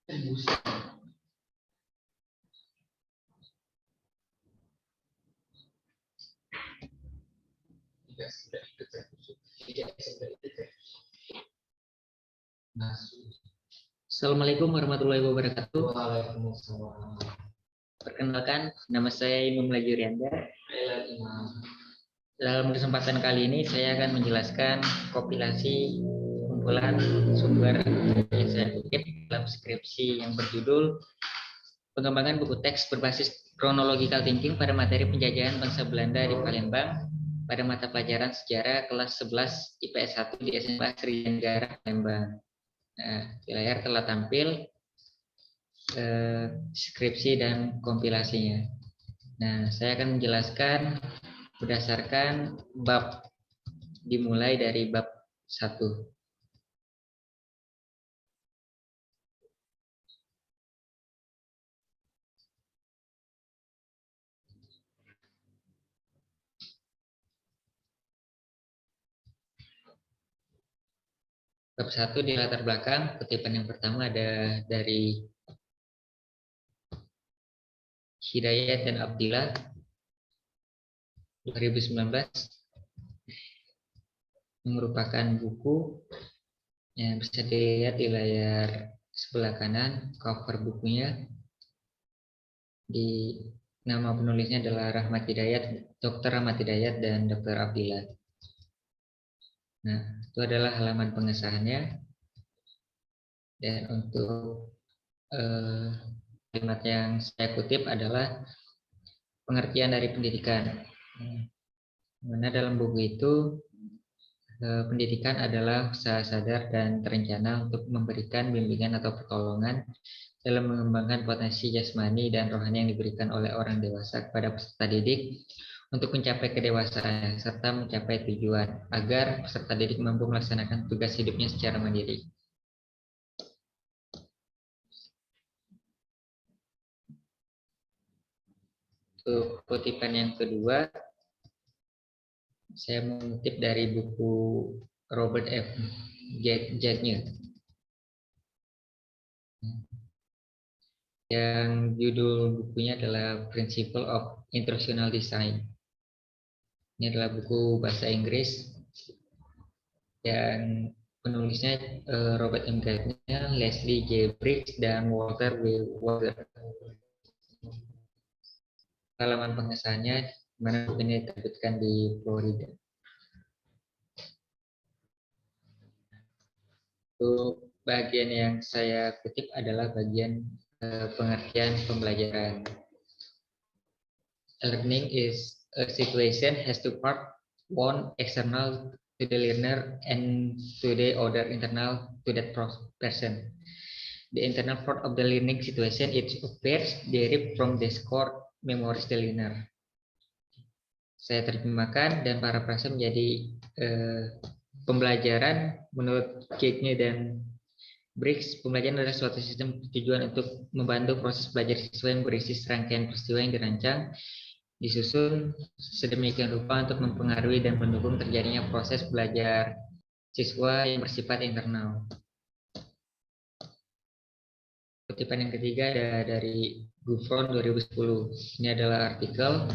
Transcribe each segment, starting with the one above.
Assalamualaikum warahmatullahi wabarakatuh. Waalaikumsalam. Perkenalkan, nama saya Imam Lajurianda. Dalam kesempatan kali ini saya akan menjelaskan kompilasi kumpulan sumber yang saya kutip dalam skripsi yang berjudul Pengembangan buku teks berbasis chronological thinking pada materi penjajahan bangsa Belanda di Palembang pada mata pelajaran sejarah kelas 11 IPS 1 di SMA Sri Negara Palembang. Nah, di layar telah tampil skripsi dan kompilasinya. Nah, saya akan menjelaskan berdasarkan bab, dimulai dari bab 1. Bab 1 di latar belakang, kutipan yang pertama ada dari Hidayat dan Abdillah 2019, merupakan buku yang bisa dilihat di layar sebelah kanan, cover bukunya. Di nama penulisnya adalah Rahmat Hidayat, Dr. Rahmat Hidayat dan Dr. Abdillah. Nah, itu adalah halaman pengesahannya. Dan untuk kalimat yang saya kutip adalah pengertian dari pendidikan. Mana dalam buku itu pendidikan adalah usaha sadar dan terencana untuk memberikan bimbingan atau pertolongan dalam mengembangkan potensi jasmani dan rohani yang diberikan oleh orang dewasa kepada peserta didik untuk mencapai kedewasaan serta mencapai tujuan agar peserta didik mampu melaksanakan tugas hidupnya secara mandiri. Untuk kutipan yang kedua, saya mengutip dari buku Robert F. Jatner yang judul bukunya adalah Principle of Instructional Design. Ini adalah buku bahasa Inggris yang penulisnya Robert M. Gardner, Leslie J. Briggs, dan Walter W. Wager. Halaman pengesahannya mana buku ini diterbitkan di Florida. Untuk bagian yang saya kutip adalah bagian pengertian pembelajaran. Learning is a situation has two parts, one external to the learner and to the other internal to that person. The internal part of the learning situation it appears derived from the core memories the learner. Saya terjemahkan dan parafrase menjadi pembelajaran menurut Gardner dan Briggs. Pembelajaran adalah suatu sistem tujuan untuk membantu proses belajar siswa yang berisi serangkaian peristiwa yang dirancang, disusun sedemikian rupa untuk mempengaruhi dan mendukung terjadinya proses belajar siswa yang bersifat internal. Kutipan yang ketiga ada dari Gufron 2010. Ini adalah artikel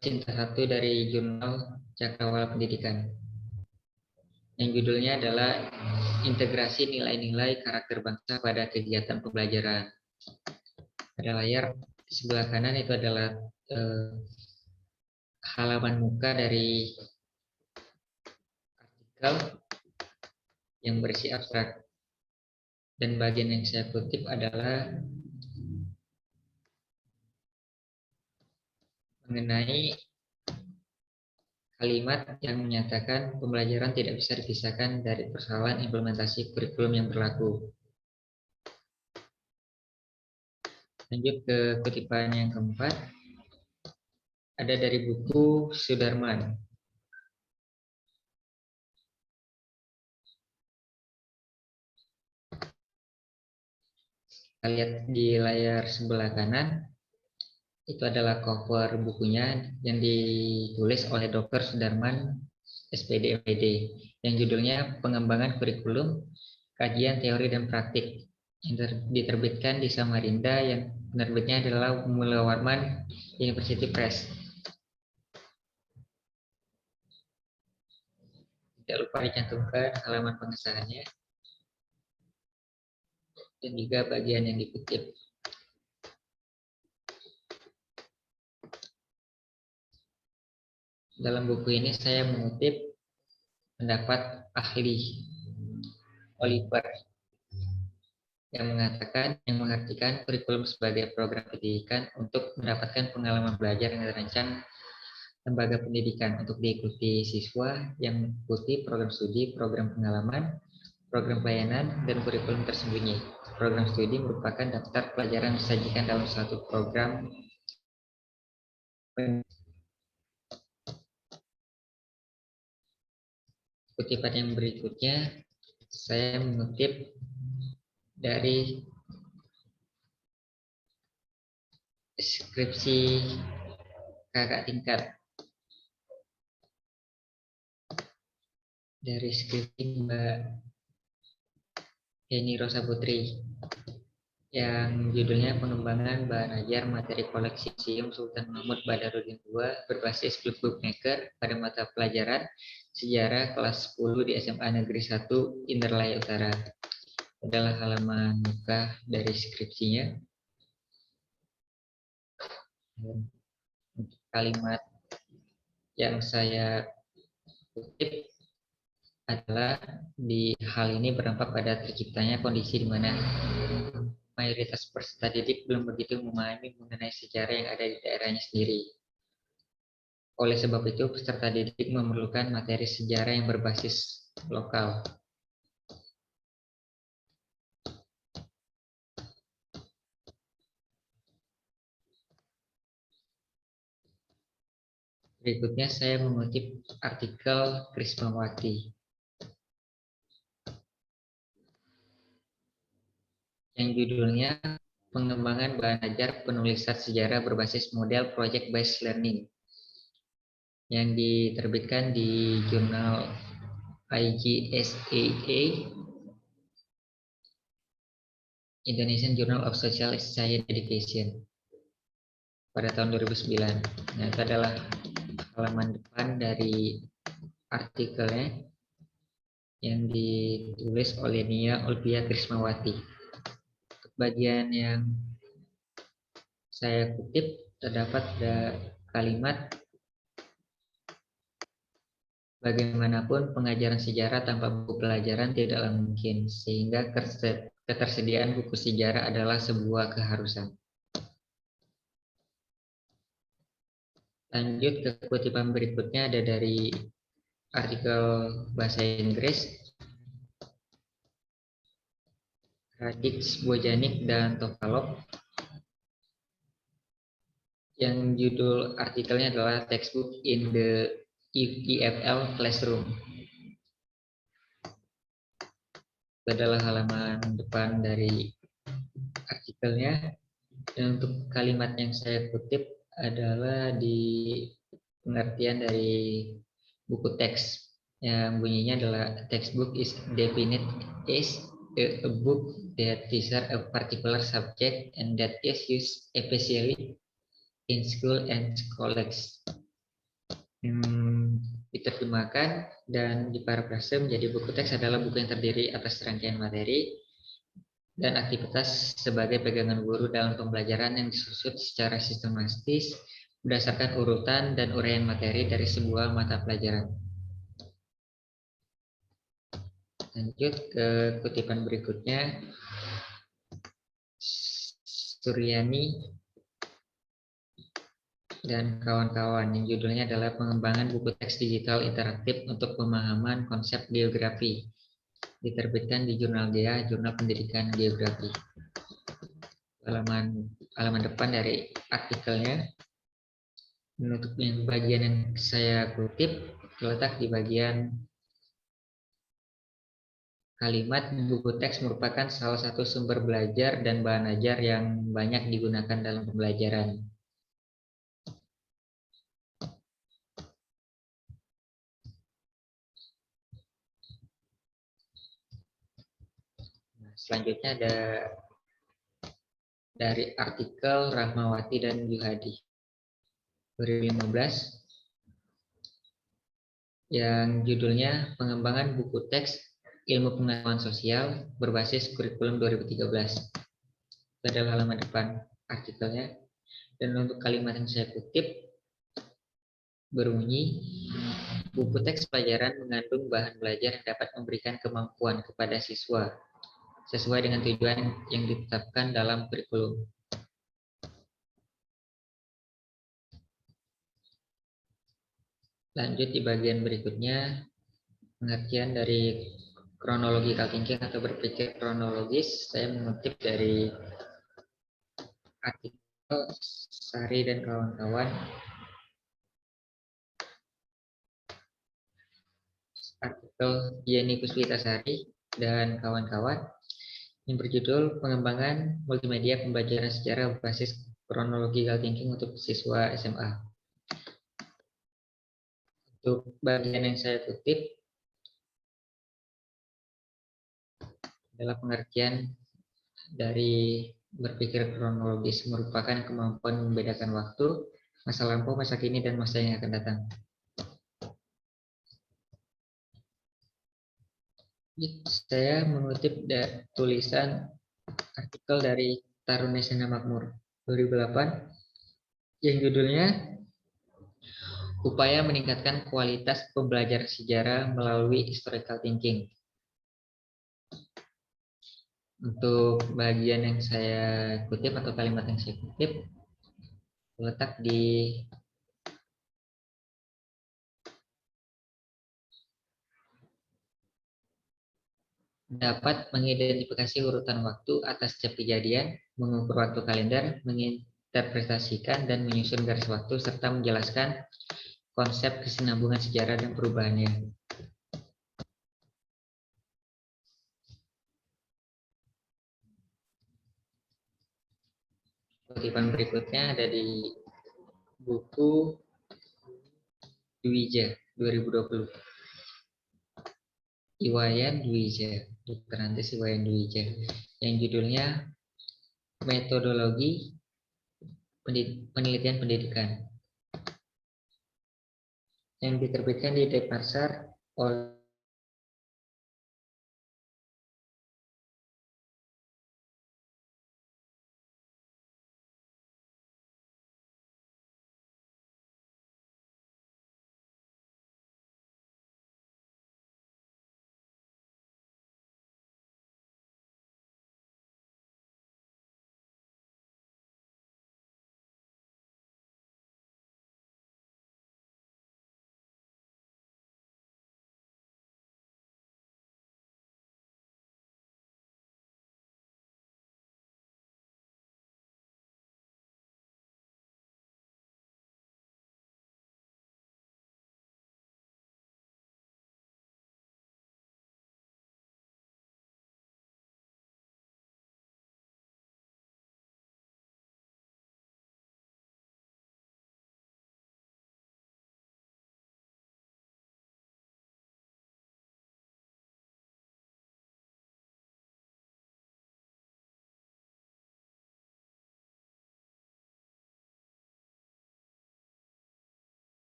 Cinta 1 dari jurnal Cakrawala Pendidikan yang judulnya adalah Integrasi Nilai-nilai Karakter Bangsa pada Kegiatan Pembelajaran. Pada layar sebelah kanan itu adalah halaman muka dari artikel yang berisi abstrak, dan bagian yang saya kutip adalah mengenai kalimat yang menyatakan pembelajaran tidak bisa dipisahkan dari persoalan implementasi kurikulum yang berlaku. Lanjut ke kutipan yang keempat, ada dari buku Sudarman. Kita lihat di layar sebelah kanan, itu adalah cover bukunya yang ditulis oleh Dr. Sudarman, SPD-MPD yang judulnya Pengembangan Kurikulum, Kajian Teori dan Praktik yang diterbitkan di Samarinda, yang penerbitnya adalah Mula Warman University Press. Tidak lupa dicantumkan halaman pengesahannya dan juga bagian yang dikutip. Dalam buku ini saya mengutip pendapat ahli Oliver yang mengartikan kurikulum sebagai program pendidikan untuk mendapatkan pengalaman belajar yang terancam lembaga pendidikan untuk diikuti siswa yang mengikuti program studi, program pengalaman, program pelayanan, dan kurikulum tersembunyi. Program studi merupakan daftar pelajaran yang disajikan dalam suatu program. Kutipan yang berikutnya saya mengutip dari skripsi kakak tingkat, dari skripsi Mbak Heni Rosa Putri yang judulnya Pengembangan Bahan Ajar Materi Koleksi Museum Sultan Mahmud Badarudin II berbasis Bookmaker pada mata pelajaran Sejarah kelas 10 di SMA Negeri 1 Indralaya Utara. Adalah halaman muka dari skripsinya. Kalimat yang saya kutip adalah di hal ini berdampak pada terciptanya kondisi di mana mayoritas peserta didik belum begitu memahami mengenai sejarah yang ada di daerahnya sendiri. Oleh sebab itu, peserta didik memerlukan materi sejarah yang berbasis lokal. Berikutnya saya mengutip artikel Krismawati yang judulnya Pengembangan Bahan Ajar Penulisan Sejarah Berbasis Model Project Based Learning yang diterbitkan di jurnal IGSAA, Indonesian Journal of Social Science Education, pada tahun 2009. Nah, itu adalah halaman depan dari artikelnya yang ditulis oleh Nia Olivia Krismawati. Bagian yang saya kutip terdapat kalimat bagaimanapun pengajaran sejarah tanpa buku pelajaran tidaklah mungkin, sehingga ketersediaan buku sejarah adalah sebuah keharusan. Lanjut ke kutipan berikutnya, ada dari artikel bahasa Inggris Radix, Bojanik, dan Tokalov yang judul artikelnya adalah Textbook in the EFL Classroom. Itu adalah halaman depan dari artikelnya. Dan untuk kalimat yang saya kutip adalah di pengertian dari buku teks yang bunyinya adalah textbook is defined as a book that teaches a particular subject and that is used especially in school and colleges. Diterjemahkan dan diparafrase menjadi buku teks adalah buku yang terdiri atas rangkaian materi dan aktivitas sebagai pegangan guru dalam pembelajaran yang disusun secara sistematis berdasarkan urutan dan uraian materi dari sebuah mata pelajaran. Lanjut ke kutipan berikutnya, Suryani dan kawan-kawan yang judulnya adalah Pengembangan Buku Teks Digital Interaktif untuk Pemahaman Konsep Geografi, diterbitkan di Jurnal GEA, Jurnal Pendidikan Geografi. Halaman depan dari artikelnya, menutup yang bagian yang saya kutip terletak di bagian kalimat buku teks merupakan salah satu sumber belajar dan bahan ajar yang banyak digunakan dalam pembelajaran. selanjutnya ada dari artikel Rahmawati dan Yuhadi 2015 yang judulnya Pengembangan Buku Teks Ilmu Pengetahuan Sosial berbasis Kurikulum 2013. Itu adalah halaman depan artikelnya. Dan untuk kalimat yang saya kutip berbunyi, buku teks pelajaran mengandung bahan belajar yang dapat memberikan kemampuan kepada siswa sesuai dengan tujuan yang ditetapkan dalam kurikulum. Lanjut di bagian berikutnya, pengertian dari chronological thinking atau berpikir kronologis. Saya mengutip dari artikel Sari dan kawan-kawan, artikel Yeni Puspitasari dan kawan-kawan yang berjudul Pengembangan Multimedia Pembelajaran Sejarah Berbasis Chronological Thinking untuk siswa SMA. Untuk bagian yang saya kutip adalah pengertian dari berpikir kronologis merupakan kemampuan membedakan waktu, masa lampau, masa kini, dan masa yang akan datang. Saya mengutip tulisan artikel dari Tarunesena Makmur 2008 yang judulnya Upaya Meningkatkan Kualitas Pembelajaran Sejarah Melalui Historical Thinking. Untuk bagian yang saya kutip atau kalimat yang saya kutip terletak di dapat mengidentifikasi urutan waktu atas setiap kejadian, mengukur waktu kalender, menginterpretasikan dan menyusun garis waktu, serta menjelaskan konsep kesinambungan sejarah dan perubahannya. Kutipan berikutnya ada di buku Dwija 2020. Iwayan Dwija, Dr. Andes Iwayan Dwija, yang judulnya Metodologi Penelitian Pendidikan, yang diterbitkan di Denpasar oleh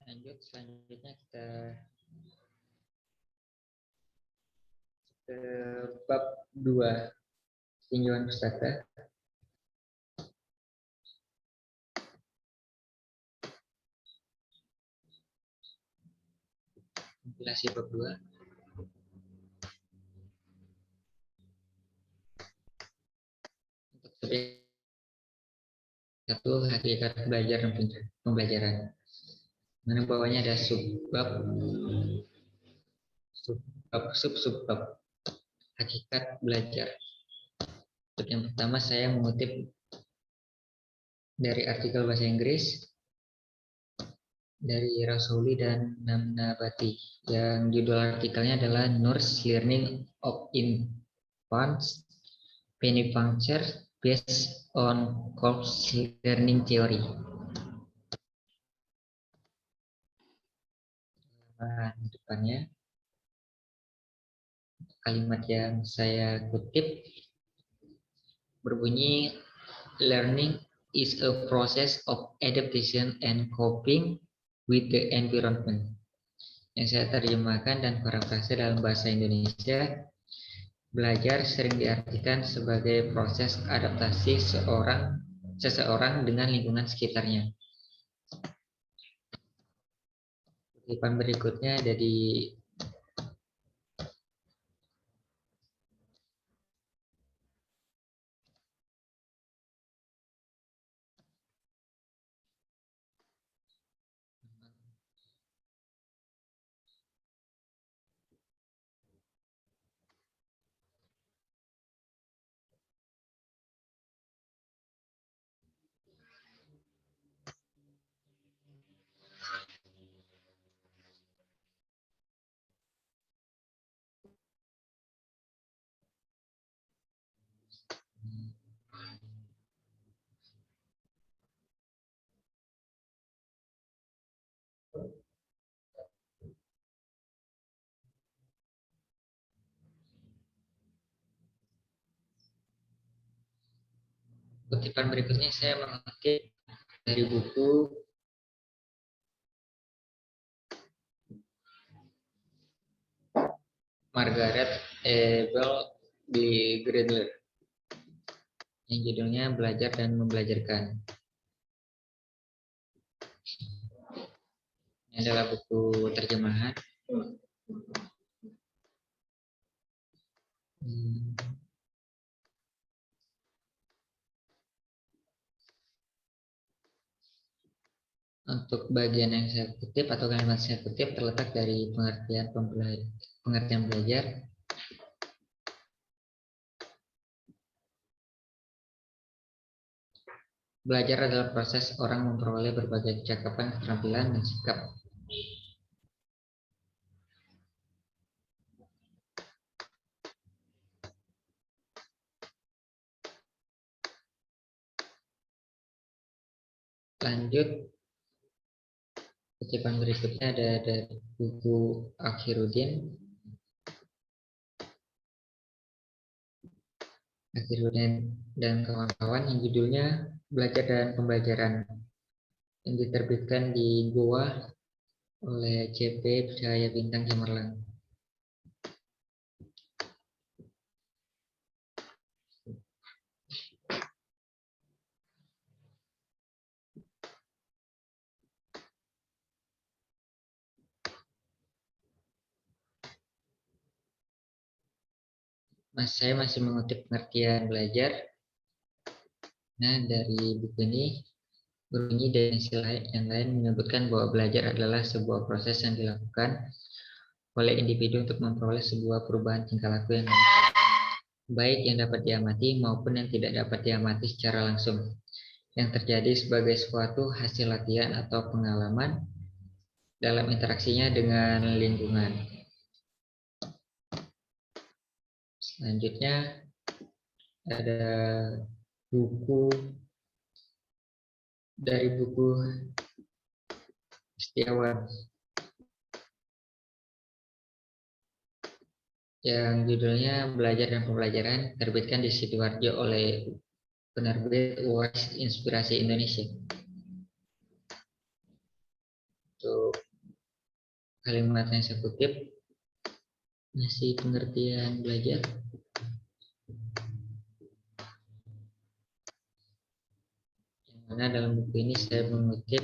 selanjutnya kita ke bab 2 tinjauan pustaka. Kompilasi bab 2. Untuk subjek 1, hakikat belajar dan pembelajaran. Mana bawahnya ada subbab, subbab, hakikat belajar. Untuk yang pertama saya mengutip dari artikel bahasa Inggris dari Rasuli dan Namnabati, yang judul artikelnya adalah Nurse Learning of Infants Venipuncture Based on Corpse Learning Theory. Depannya kalimat yang saya kutip berbunyi, learning is a process of adaptation and coping with the environment. Yang saya terjemahkan dan parafrase dalam bahasa Indonesia, belajar sering diartikan sebagai proses adaptasi seseorang dengan lingkungan sekitarnya. Kutipan berikutnya ada di kutipan berikutnya saya mengutip dari buku Margaret Abel di Greenler yang judulnya Belajar dan Membelajarkan. Ini adalah buku terjemahan. Untuk bagian yang saya kutip atau kalimat saya kutip terletak dari pengertian belajar. Belajar adalah proses orang memperoleh berbagai kecakapan, keterampilan, dan sikap. Lanjut, kutipan berikutnya ada dari buku Akhiruddin dan kawan-kawan yang judulnya Belajar dan Pembelajaran, yang diterbitkan di Goa oleh CP Cahaya Bintang Cemerlang. Saya masih mengutip pengertian belajar. Nah, dari buku ini berbunyi definisi yang lain menyebutkan bahwa belajar adalah sebuah proses yang dilakukan oleh individu untuk memperoleh sebuah perubahan tingkah laku yang baik yang dapat diamati maupun yang tidak dapat diamati secara langsung, yang terjadi sebagai suatu hasil latihan atau pengalaman dalam interaksinya dengan lingkungan. Selanjutnya ada buku Setiawan yang judulnya Belajar dan Pembelajaran, terbitkan di Sidoarjo oleh penerbit Wise Inspirasi Indonesia. Untuk kalimat yang saya kutip masih pengertian belajar. Yang mana dalam buku ini saya mengutip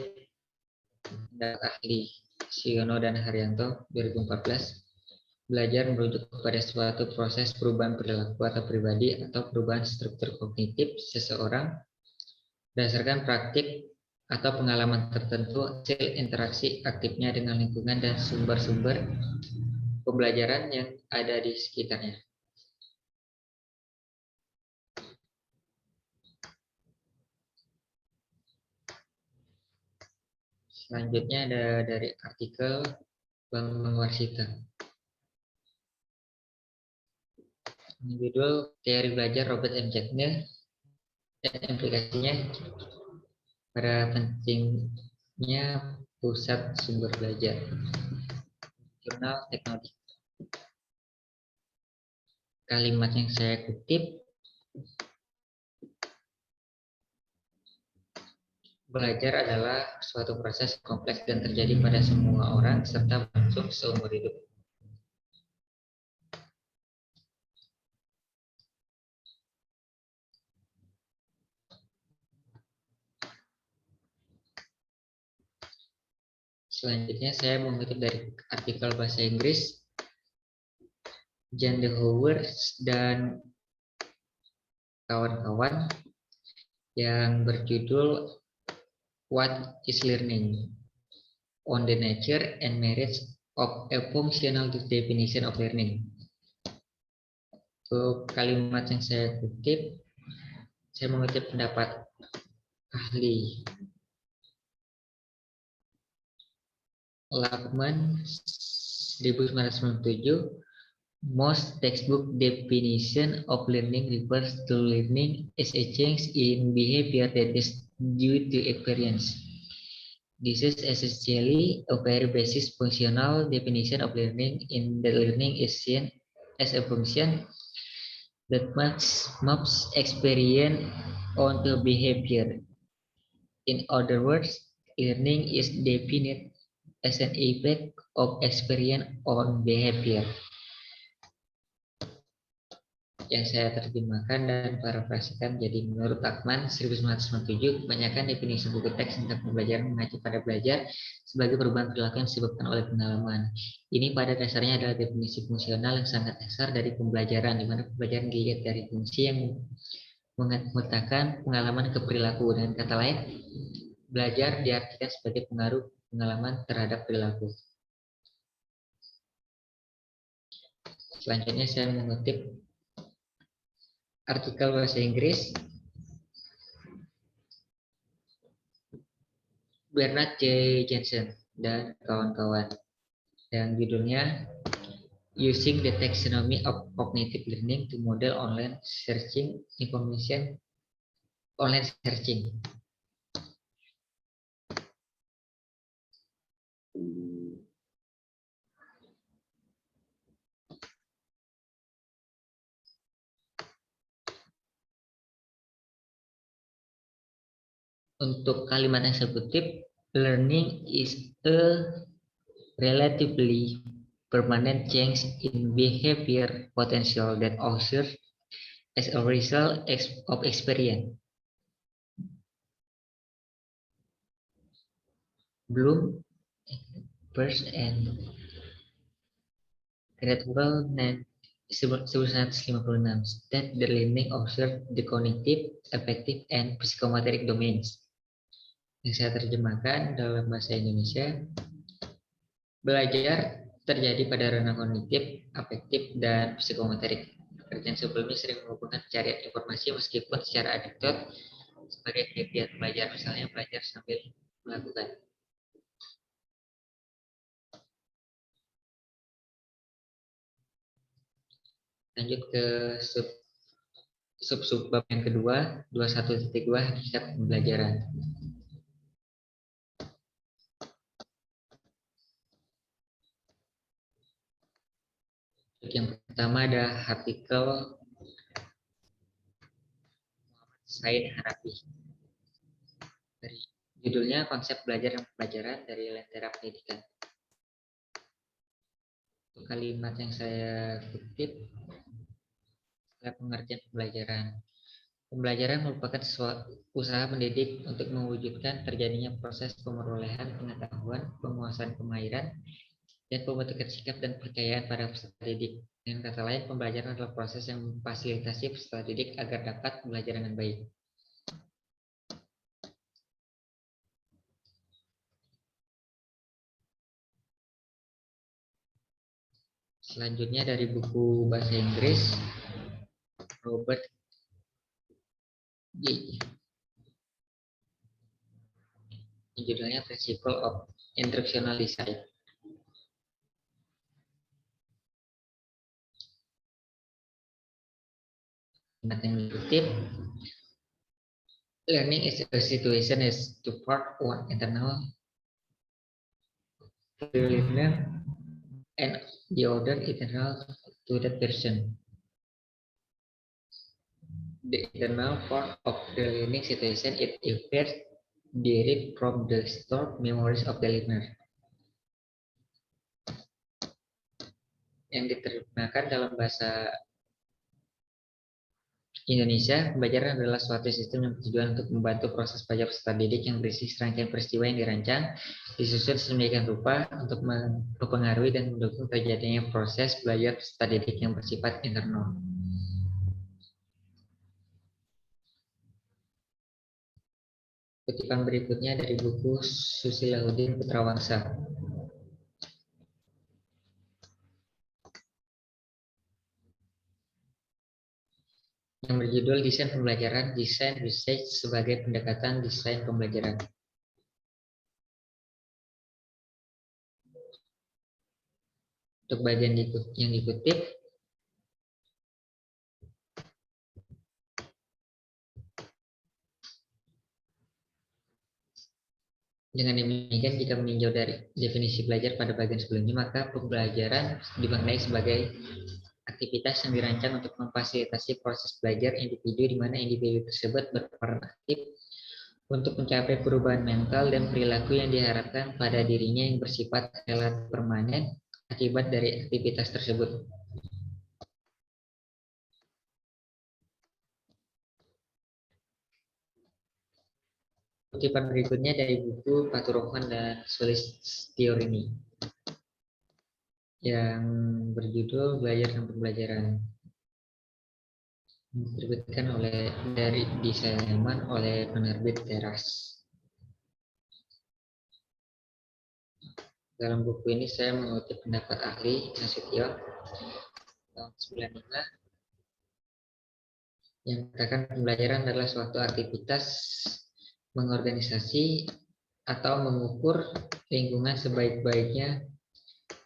pendapat ahli Siono dan Haryanto 2014. Belajar merujuk kepada suatu proses perubahan perilaku atau pribadi atau perubahan struktur kognitif seseorang berdasarkan praktik atau pengalaman tertentu hasil interaksi aktifnya dengan lingkungan dan sumber-sumber pembelajaran yang ada di sekitarnya. Selanjutnya ada dari artikel Bambang Warsita. Judul Teori Belajar Robert M. Jagner dan implikasinya pada pentingnya pusat sumber belajar. Jurnal Teknologi. Kalimat yang saya kutip, belajar adalah suatu proses kompleks dan terjadi pada semua orang serta berlangsung seumur hidup. Selanjutnya saya mengutip dari artikel bahasa Inggris Jan de Hoover dan kawan-kawan yang berjudul What is Learning? On the Nature and Merits of a Functional Definition of Learning. Untuk kalimat yang saya kutip, saya mengutip pendapat ahli Lachman 1997. Most textbook definition of learning refers to learning as a change in behavior that is due to experience. This is essentially a very basic functional definition of learning, in the learning is seen as a function that maps experience onto behavior. In other words, learning is defined as an effect of experience on behavior. Yang saya terjemahkan dan parafrasikan jadi menurut Lachman 1997, kebanyakan definisi buku teks tentang pembelajaran mengacu pada belajar sebagai perubahan perilaku yang disebabkan oleh pengalaman. Ini pada dasarnya adalah definisi fungsional yang sangat dasar dari pembelajaran, di mana pembelajaran dilihat dari fungsi yang mengutamakan pengalaman ke perilaku. Dengan kata lain, belajar diartikan sebagai pengaruh pengalaman terhadap perilaku. Selanjutnya saya mengutip artikel bahasa Inggris Bernard J. Jensen dan kawan-kawan yang judulnya Using the Taxonomy of Cognitive Learning to Model Online Searching Information Online Searching. Untuk kalimat yang saya kutip, learning is a relatively permanent change in behavior potential that occurs as a result of experience. Bloom, first and Gradwell 1956 that the learning observes the cognitive, affective, and psychomotoric domains. Yang saya terjemahkan dalam bahasa Indonesia, belajar terjadi pada ranah kognitif, afektif, dan psikomotorik. Pekerjaan sebelumnya sering menghubungkan pencarian informasi meskipun secara anekdot sebagai kegiatan belajar, misalnya belajar sambil melakukan. Lanjut ke sub-bab yang kedua, 21.2 hakikat pembelajaran. Yang pertama ada artikel Said Hanafi. Dari judulnya Konsep Belajar dan Pembelajaran dari Lentera Pendidikan. Untuk kalimat yang saya kutip, pengertian pembelajaran. Pembelajaran merupakan usaha pendidik untuk mewujudkan terjadinya proses pemerolehan pengetahuan, penguasaan kemahiran, dan pembentukan sikap dan kepercayaan pada peserta didik. Dengan kata lain, pembelajaran adalah proses yang memfasilitasi peserta didik agar dapat belajar dengan baik. Selanjutnya dari buku bahasa Inggris, Robert G. Judulnya Principle of Instructional Design. Yang dikutip, learning is a situation is to part one internal to the learner and the other internal to that person. The internal part of the learning situation it appears derived from the stored memories of the learner. Yang diterjemahkan dalam bahasa Indonesia, pembelajaran adalah suatu sistem yang bertujuan untuk membantu proses belajar peserta didik yang berisi serangkaian peristiwa yang dirancang, disusun sedemikian rupa untuk mempengaruhi dan mendukung terjadinya proses belajar peserta didik yang bersifat internal. Kutipan berikutnya dari buku Susilahuddin Putrawangsa. Yang berjudul Desain Pembelajaran, Desain Research sebagai pendekatan desain pembelajaran. Untuk bagian yang dikutip, dengan demikian, jika meninjau dari definisi belajar pada bagian sebelumnya, maka pembelajaran dimaknai sebagai aktivitas yang dirancang untuk memfasilitasi proses belajar individu di mana individu tersebut berperan aktif untuk mencapai perubahan mental dan perilaku yang diharapkan pada dirinya yang bersifat relatif permanen akibat dari aktivitas tersebut. Kutipan berikutnya dari buku Fathur-Rahman dan Sulistyorini yang berjudul Belajar dan Pembelajaran, diterbitkan di Sleman oleh penerbit Teras. Dalam buku ini saya mengutip pendapat ahli Nasution tahun 95 yang mengatakan pembelajaran adalah suatu aktivitas mengorganisasi atau mengukur lingkungan sebaik-baiknya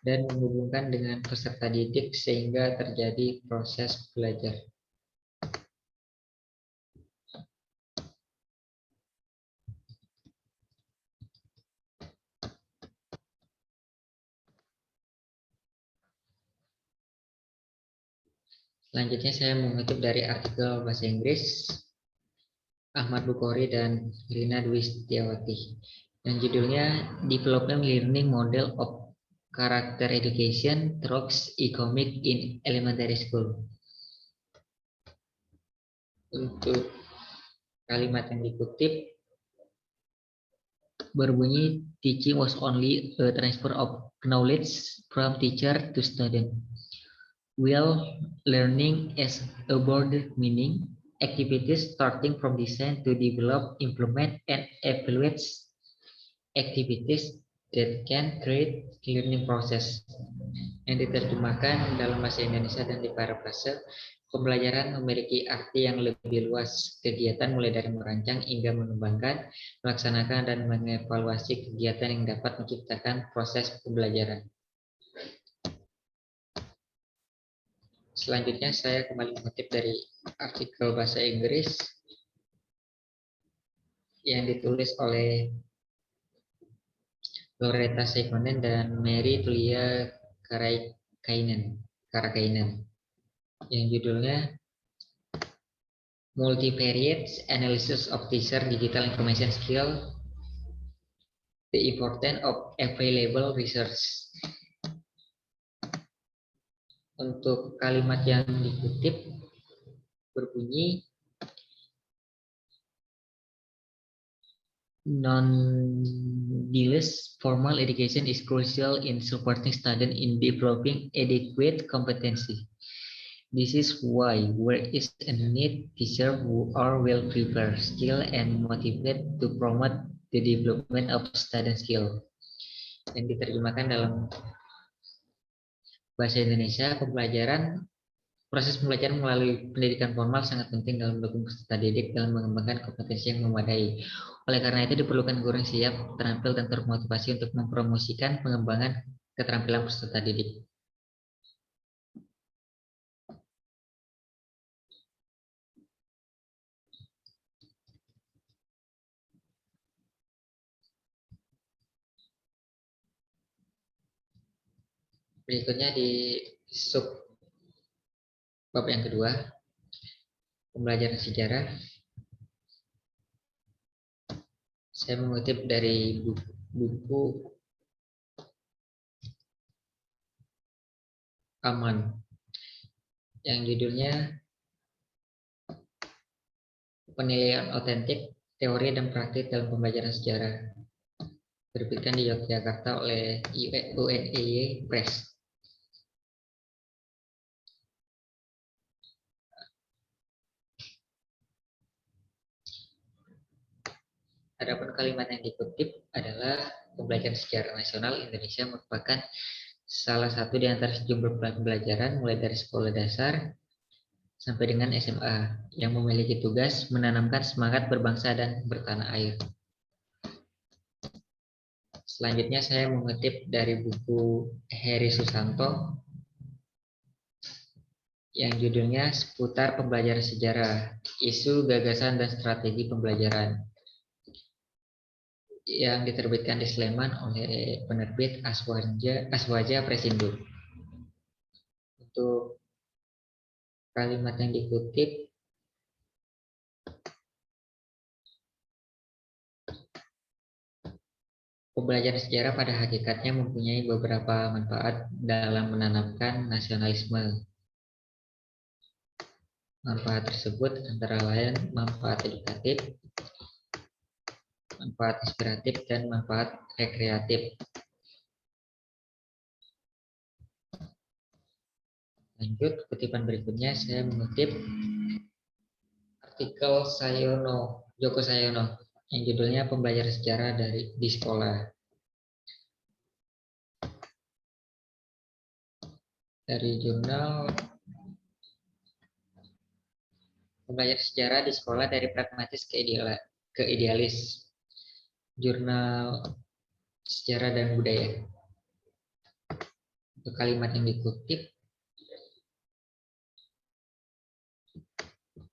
dan menghubungkan dengan peserta didik sehingga terjadi proses belajar. Selanjutnya saya mengutip dari artikel bahasa Inggris Ahmad Bukhari dan Rina Dwi Setiawati yang judulnya Development Learning Model of Character Education Through Economic in Elementary School. Untuk kalimat yang dikutip berbunyi, teaching was only a transfer of knowledge from teacher to student. While learning is a broader meaning, activities starting from design to develop, implement, and evaluate activities that can create learning process. Yang diterjemahkan dalam bahasa Indonesia dan diparafrase, pembelajaran memiliki arti yang lebih luas. Kegiatan mulai dari merancang hingga mengembangkan, melaksanakan, dan mengevaluasi kegiatan yang dapat menciptakan proses pembelajaran. Selanjutnya saya kembali mengutip dari artikel bahasa Inggris yang ditulis oleh Loretta Seikonen dan Mary Tulia Karakainen yang judulnya Multivariate Analysis of Teacher Digital Information Skill, The Importance of Available Research. Untuk kalimat yang dikutip berbunyi, Non-biased formal education is crucial in supporting students in developing adequate competency. This is why there is a need teachers who are well prepared, skilled, and motivated to promote the development of student skill. Yang diterjemahkan dalam bahasa Indonesia, proses pembelajaran melalui pendidikan formal sangat penting dalam mendukung peserta didik dalam mengembangkan kompetensi yang memadai. Oleh karena itu diperlukan guru yang siap, terampil, dan termotivasi untuk mempromosikan pengembangan keterampilan peserta didik. Berikutnya di sub bab yang kedua, pembelajaran sejarah. Saya mengutip dari buku Aman yang judulnya Penilaian Otentik, Teori dan Praktik dalam Pembelajaran Sejarah, terbitkan di Yogyakarta oleh UNEY Press. Adapun kalimat yang dikutip adalah pembelajaran sejarah nasional Indonesia merupakan salah satu di antara sejumlah pembelajaran mulai dari sekolah dasar sampai dengan SMA yang memiliki tugas menanamkan semangat berbangsa dan bertanah air. Selanjutnya saya mengutip dari buku Heri Susanto yang judulnya Seputar Pembelajaran Sejarah, Isu, Gagasan, dan Strategi Pembelajaran, yang diterbitkan di Sleman oleh penerbit Aswaja Presindo. Untuk kalimat yang dikutip, pembelajaran sejarah pada hakikatnya mempunyai beberapa manfaat dalam menanamkan nasionalisme. Manfaat tersebut antara lain manfaat edukatif, manfaat inspiratif, dan manfaat rekreatif. Lanjut, kutipan berikutnya saya mengutip artikel Joko Sayono yang judulnya Pembelajaran Sejarah di Sekolah. Dari jurnal Pembelajaran Sejarah di Sekolah dari Pragmatis ke Idealis. Jurnal Sejarah dan Budaya. Untuk kalimat yang dikutip,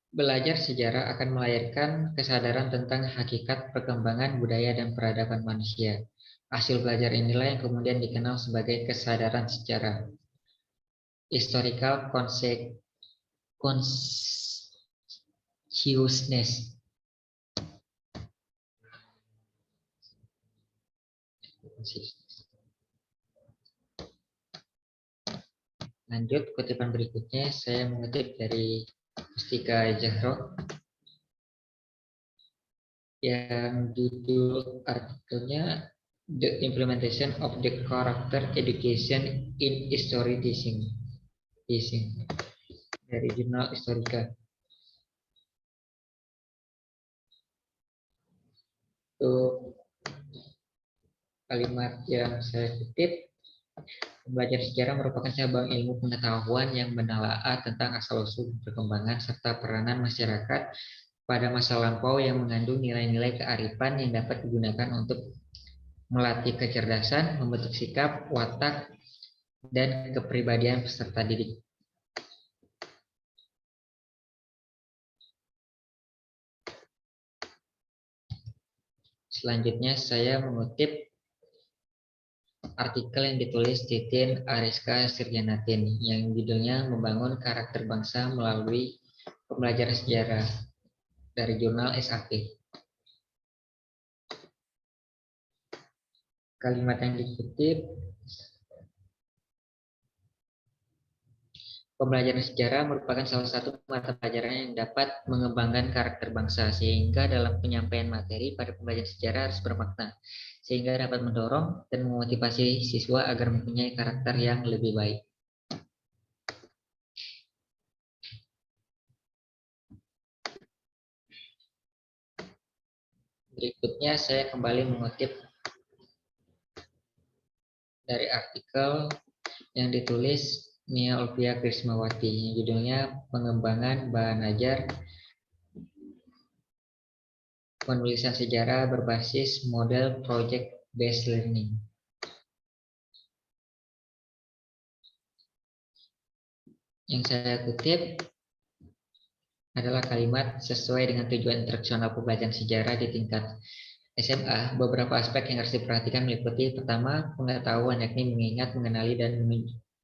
belajar sejarah akan melahirkan kesadaran tentang hakikat perkembangan budaya dan peradaban manusia. Hasil belajar inilah yang kemudian dikenal sebagai kesadaran sejarah. Historical consciousness. Lanjut, kutipan berikutnya saya mengutip dari Mustika Jahro yang judul artikelnya The Implementation of the Character Education in History Teaching dari jurnal Historica. Untuk kalimat yang saya kutip, belajar sejarah merupakan cabang ilmu pengetahuan yang menelaah tentang asal-usul perkembangan serta peranan masyarakat pada masa lampau yang mengandung nilai-nilai kearifan yang dapat digunakan untuk melatih kecerdasan, membentuk sikap, watak, dan kepribadian peserta didik. Selanjutnya saya mengutip artikel yang ditulis Titin Ariska Sirjanatin yang judulnya Membangun Karakter Bangsa Melalui Pembelajaran Sejarah dari jurnal SAP. Kalimat yang dikutip, Pembelajaran sejarah merupakan salah satu mata pelajaran yang dapat mengembangkan karakter bangsa, sehingga dalam penyampaian materi pada pembelajaran sejarah harus bermakna, sehingga dapat mendorong dan memotivasi siswa agar mempunyai karakter yang lebih baik. Berikutnya saya kembali mengutip dari artikel yang ditulis Nia Olvia Krismawati, judulnya Pengembangan Bahan Ajar Penulisan Sejarah Berbasis Model Project Based Learning. Yang saya kutip adalah kalimat sesuai dengan tujuan instruksional pembelajaran sejarah di tingkat SMA. Beberapa aspek yang harus diperhatikan meliputi: pertama, pengetahuan, yakni mengingat, mengenali, dan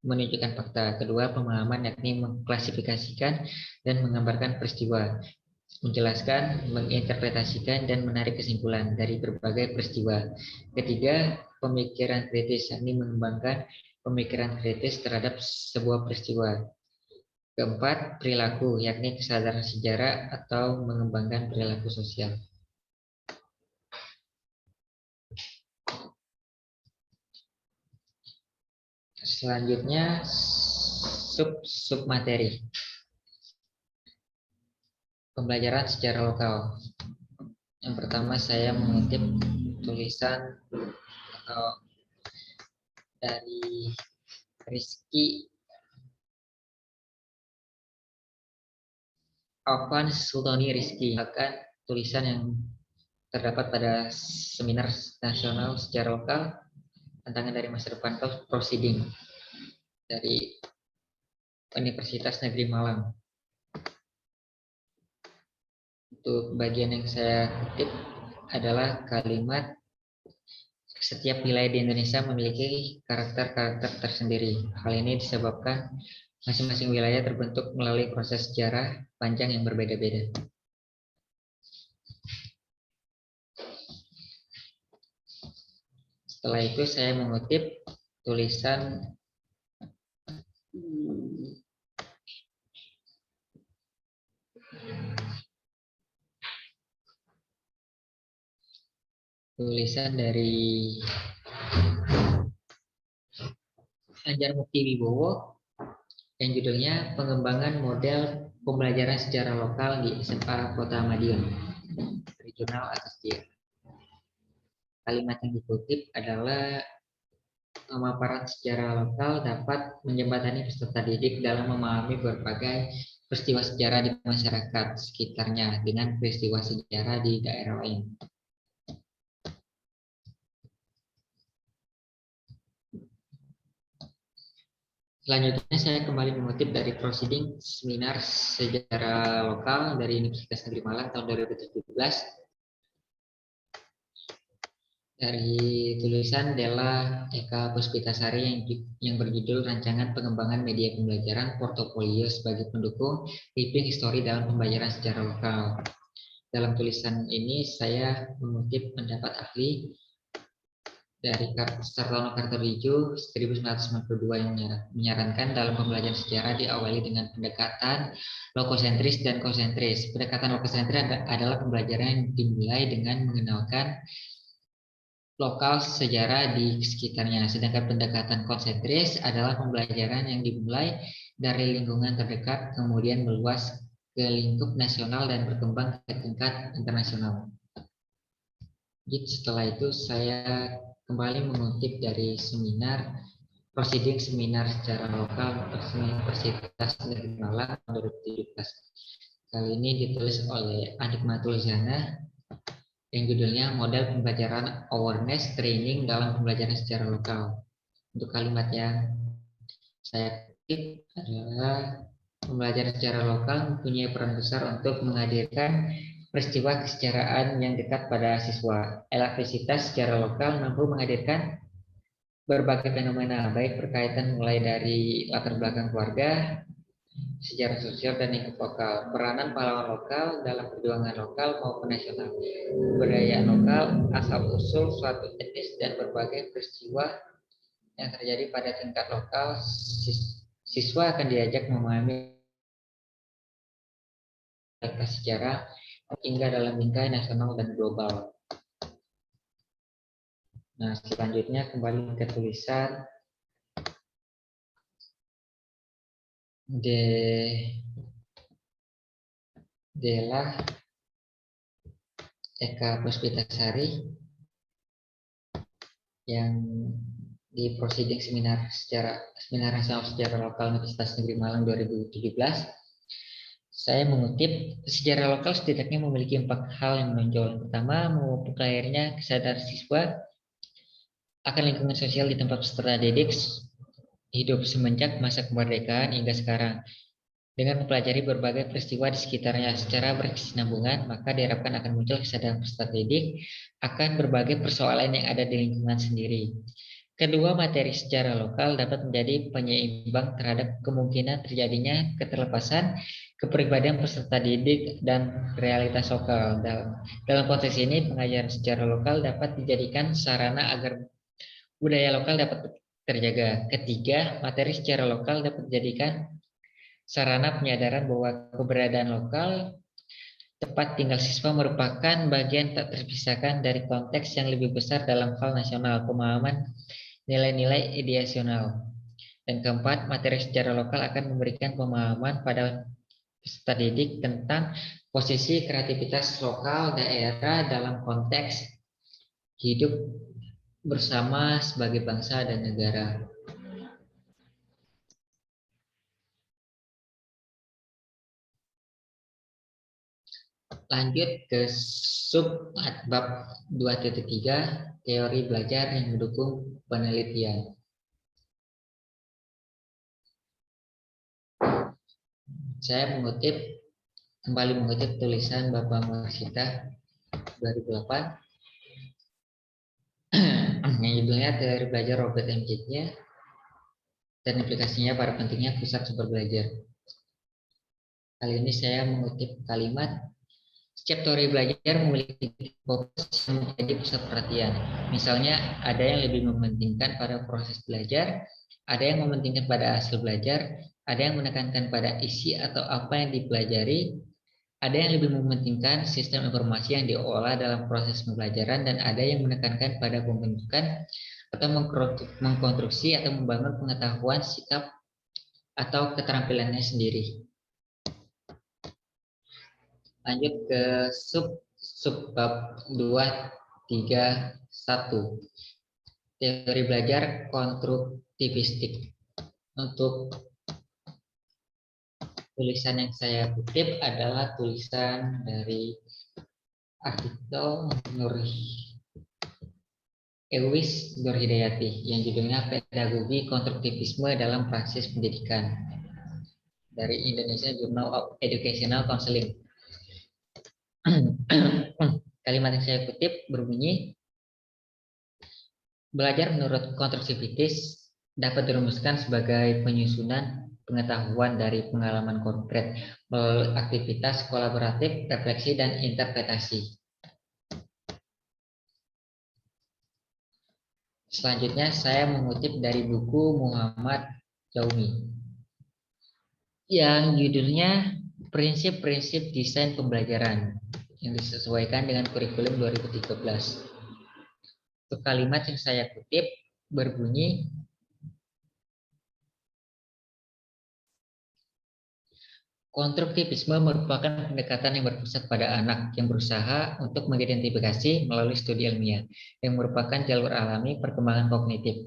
menunjukkan fakta. Kedua, pemahaman, yakni mengklasifikasikan dan menggambarkan peristiwa, menjelaskan, menginterpretasikan, dan menarik kesimpulan dari berbagai peristiwa. Ketiga, pemikiran kritis, yakni mengembangkan pemikiran kritis terhadap sebuah peristiwa. Keempat, perilaku, yakni kesadaran sejarah atau mengembangkan perilaku sosial. Selanjutnya, sub materi. Pembelajaran secara lokal. Yang pertama saya mengutip tulisan atau dari Rizky Alvan Sultani Rizky, bahkan tulisan yang terdapat pada seminar nasional secara lokal, tantangan dari masa depan proceeding dari Universitas Negeri Malang. Untuk bagian yang saya kutip adalah kalimat setiap wilayah di Indonesia memiliki karakter-karakter tersendiri. Hal ini disebabkan masing-masing wilayah terbentuk melalui proses sejarah panjang yang berbeda-beda. Setelah itu saya mengutip tulisan dari Anjar Mukti Wibowo yang judulnya Pengembangan Model Pembelajaran Sejarah Lokal di SMA Kota Madiun, dari jurnal Atasdia. Kalimat yang dikutip adalah pemaparan sejarah lokal dapat menjembatani peserta didik dalam memahami berbagai peristiwa sejarah di masyarakat sekitarnya dengan peristiwa sejarah di daerah lain. Selanjutnya saya kembali mengutip dari proceeding seminar sejarah lokal dari Universitas Negeri Malang tahun 2017 dari tulisan Della Eka Puspitasari yang berjudul Rancangan Pengembangan Media Pembelajaran Portofolio sebagai pendukung Living History dalam Pembelajaran Sejarah Lokal. Dalam tulisan ini saya mengutip pendapat ahli dari Sartono Kartodijo 1992 yang menyarankan dalam pembelajaran sejarah diawali dengan pendekatan lokosentris dan konsentris. Pendekatan lokosentris adalah pembelajaran yang dimulai dengan mengenalkan lokal sejarah di sekitarnya, sedangkan pendekatan konsentris adalah pembelajaran yang dimulai dari lingkungan terdekat kemudian meluas ke lingkup nasional dan berkembang ke tingkat internasional. Jadi setelah itu saya kembali mengutip dari proceeding seminar secara lokal Universitas Negeri Malang 2017. Kali ini ditulis oleh Anikmatul Zana yang judulnya Model Pembelajaran Awareness Training dalam Pembelajaran Secara Lokal. Untuk kalimat yang saya kutip adalah pembelajaran secara lokal mempunyai peran besar untuk menghadirkan peristiwa kesejarahan yang dekat pada siswa. Elastisitas secara lokal mampu menghadirkan berbagai fenomena, baik berkaitan mulai dari latar belakang keluarga, sejarah sosial, dan lingkup lokal. Peranan pahlawan lokal dalam perjuangan lokal maupun nasional, kebudayaan lokal, asal-usul suatu etnis, dan berbagai peristiwa yang terjadi pada tingkat lokal siswa akan diajak memahami sejarah hingga dalam lingkai nasional dan global. Nah, selanjutnya kembali ke tulisan Dela Eka Puspitasari yang di proceeding seminar nasional sejarah lokal Universitas Negeri Malang 2017. Saya mengutip, sejarah lokal setidaknya memiliki 4 hal yang menonjol. Yang pertama, memupuk lahirnya kesadaran siswa akan lingkungan sosial di tempat peserta didik hidup semenjak masa kemerdekaan hingga sekarang. Dengan mempelajari berbagai peristiwa di sekitarnya secara berkesinambungan, maka diharapkan akan muncul kesadaran peserta didik akan berbagai persoalan yang ada di lingkungan sendiri. Kedua, materi sejarah lokal dapat menjadi penyeimbang terhadap kemungkinan terjadinya keterlepasan kepribadian peserta didik dan realitas lokal. Dalam konteks ini, pengajaran sejarah lokal dapat dijadikan sarana agar budaya lokal dapat terjaga. Ketiga, materi sejarah lokal dapat dijadikan sarana penyadaran bahwa keberadaan lokal tempat tinggal siswa merupakan bagian tak terpisahkan dari konteks yang lebih besar dalam hal nasional, pemahaman nilai-nilai ideasional. Dan keempat, materi sejarah lokal akan memberikan pemahaman pada peserta didik tentang posisi kreativitas lokal daerah dalam konteks hidup bersama sebagai bangsa dan negara. Lanjut ke sub bab 2.3, teori belajar yang mendukung penelitian. Saya kembali mengutip tulisan Bapak Marsita 2008 yang judulnya teori belajar Robert M. Jitnya dan implikasinya pada pentingnya pusat sumber belajar. Kali ini saya mengutip kalimat, setiap teori belajar memiliki fokus yang menjadi pusat perhatian. Misalnya, ada yang lebih mementingkan pada proses belajar, ada yang mementingkan pada hasil belajar, ada yang menekankan pada isi atau apa yang dipelajari, ada yang lebih mementingkan sistem informasi yang diolah dalam proses pembelajaran, dan ada yang menekankan pada pembentukan atau mengkonstruksi atau membangun pengetahuan, sikap, atau keterampilannya sendiri. Lanjut ke subbab 2.3.1, teori belajar konstruktivistik. Untuk tulisan yang saya kutip adalah tulisan dari artikel Ewis Nurhidayati yang judulnya Pedagogi Konstruktivisme dalam Praksis Pendidikan dari Indonesia Journal of Educational Counseling. Kalimat yang saya kutip berbunyi, belajar menurut konstruktivitis dapat dirumuskan sebagai penyusunan pengetahuan dari pengalaman konkret melalui aktivitas kolaboratif, refleksi, dan interpretasi. Selanjutnya saya mengutip dari buku Muhammad Jaumi yang judulnya Prinsip-prinsip Desain Pembelajaran yang disesuaikan dengan kurikulum 2013. Untuk kalimat yang saya kutip berbunyi, konstruktivisme merupakan pendekatan yang berpusat pada anak yang berusaha untuk mengidentifikasi melalui studi ilmiah yang merupakan jalur alami perkembangan kognitif.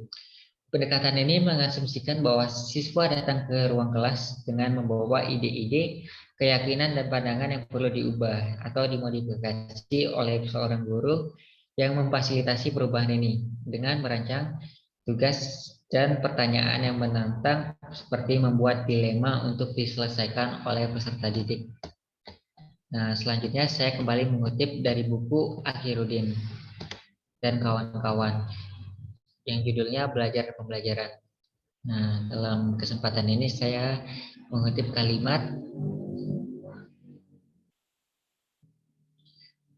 Pendekatan ini mengasumsikan bahwa siswa datang ke ruang kelas dengan membawa ide-ide, keyakinan, dan pandangan yang perlu diubah atau dimodifikasi oleh seorang guru yang memfasilitasi perubahan ini dengan merancang tugas dan pertanyaan yang menantang seperti membuat dilema untuk diselesaikan oleh peserta didik. Nah, selanjutnya saya kembali mengutip dari buku Akhiruddin dan kawan-kawan yang judulnya Belajar dan Pembelajaran. Nah, dalam kesempatan ini saya mengutip kalimat,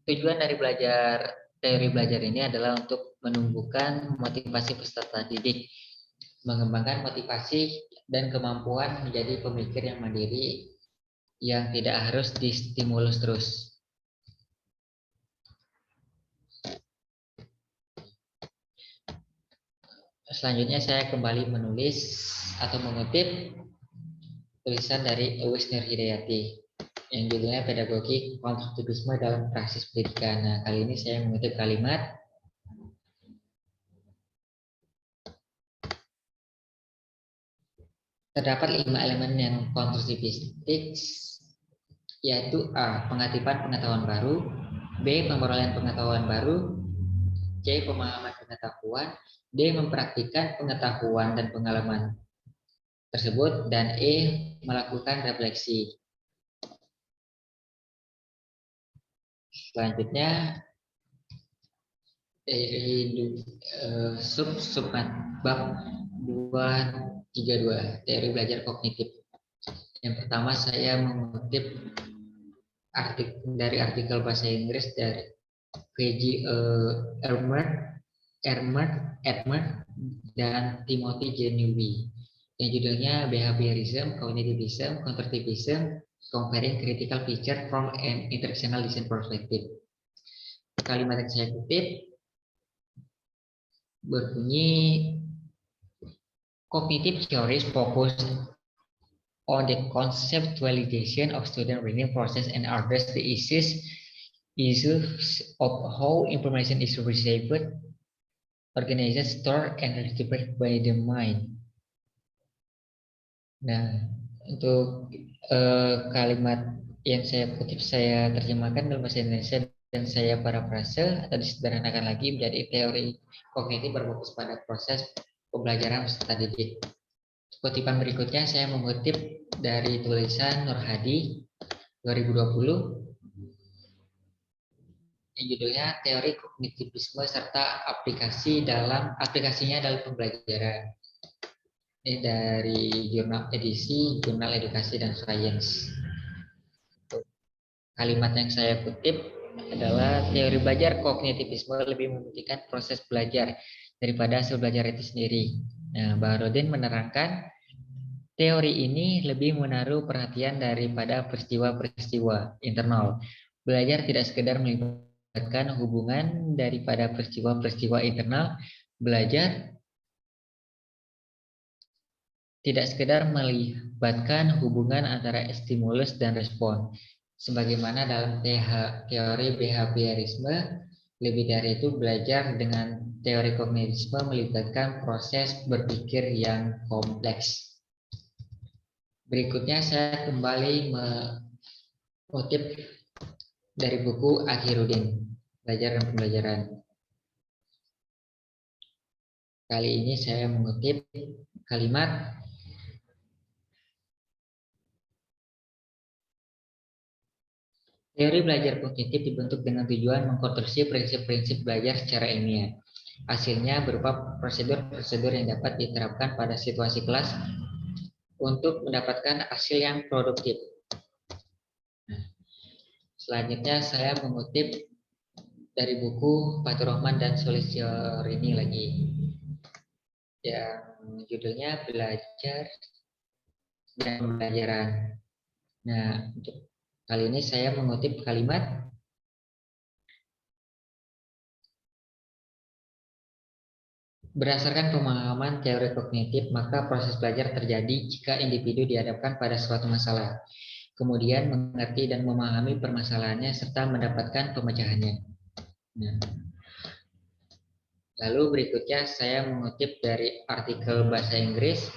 tujuan dari teori belajar ini adalah untuk menumbuhkan motivasi peserta didik mengembangkan motivasi dan kemampuan menjadi pemikir yang mandiri yang tidak harus distimulus terus. Selanjutnya saya kembali menulis atau mengutip tulisan dari Ewes Nurhidayati yang judulnya Pedagogi Konstruktivisme dalam Praksis Pendidikan. Nah, kali ini saya mengutip kalimat terdapat 5 elemen yang konstruktivistik, yaitu A. Pengaktifan pengetahuan baru, B. Pemrolehan pengetahuan baru, C. Pemahaman pengetahuan, D. Mempraktikkan pengetahuan dan pengalaman tersebut, dan E. Melakukan refleksi. Selanjutnya dari sub bab 232 teori belajar kognitif. Yang pertama saya mengutip dari artikel bahasa Inggris dari V.G. Edmund dan Timothy J. Newby yang judulnya Behaviorism, Cognitivism, Constructivism, Comparing Critical Feature from an Interactional Design Perspective. Kalimat yang saya kutip berbunyi, cognitive theories focus on the conceptualization of student learning process and address the issues of how information is received, organized, stored, and retrieved by the mind. Nah, untuk kalimat yang saya kutip saya terjemahkan dalam bahasa Indonesia dan saya parafrase atau disederhanakan lagi menjadi teori kognitif berfokus pada proses pembelajaran peserta didik. Kutipan berikutnya saya mengutip dari tulisan Nur Hadi 2020 yang judulnya Teori Kognitivisme serta aplikasinya dalam pembelajaran. Ini dari jurnal edisi Jurnal Edukasi dan Sains. Kalimat yang saya kutip adalah teori belajar kognitivisme lebih memikirkan proses belajar daripada hasil belajar itu sendiri. Nah, Baharudin menerangkan teori ini lebih menaruh perhatian daripada peristiwa-peristiwa internal. Belajar tidak sekedar melibatkan hubungan daripada peristiwa-peristiwa internal. Belajar tidak sekedar melibatkan hubungan antara stimulus dan respon. Sebagaimana dalam teori behaviorisme, lebih dari itu belajar dengan teori kognitivisme melibatkan proses berpikir yang kompleks. Berikutnya saya kembali mengutip dari buku Akhiruddin, Belajar dan Pembelajaran. Kali ini saya mengutip kalimat teori belajar kognitif dibentuk dengan tujuan mengkonstruksi prinsip-prinsip belajar secara ilmiah. Hasilnya berupa prosedur-prosedur yang dapat diterapkan pada situasi kelas untuk mendapatkan hasil yang produktif. Selanjutnya saya mengutip dari buku Fathur Rahman dan Sulistyorini lagi, yang judulnya Belajar dan Pembelajaran. Nah, untuk kali ini saya mengutip kalimat berdasarkan pemahaman teori kognitif, maka proses belajar terjadi jika individu dihadapkan pada suatu masalah, kemudian mengerti dan memahami permasalahannya serta mendapatkan pemecahannya. Nah, lalu berikutnya saya mengutip dari artikel bahasa Inggris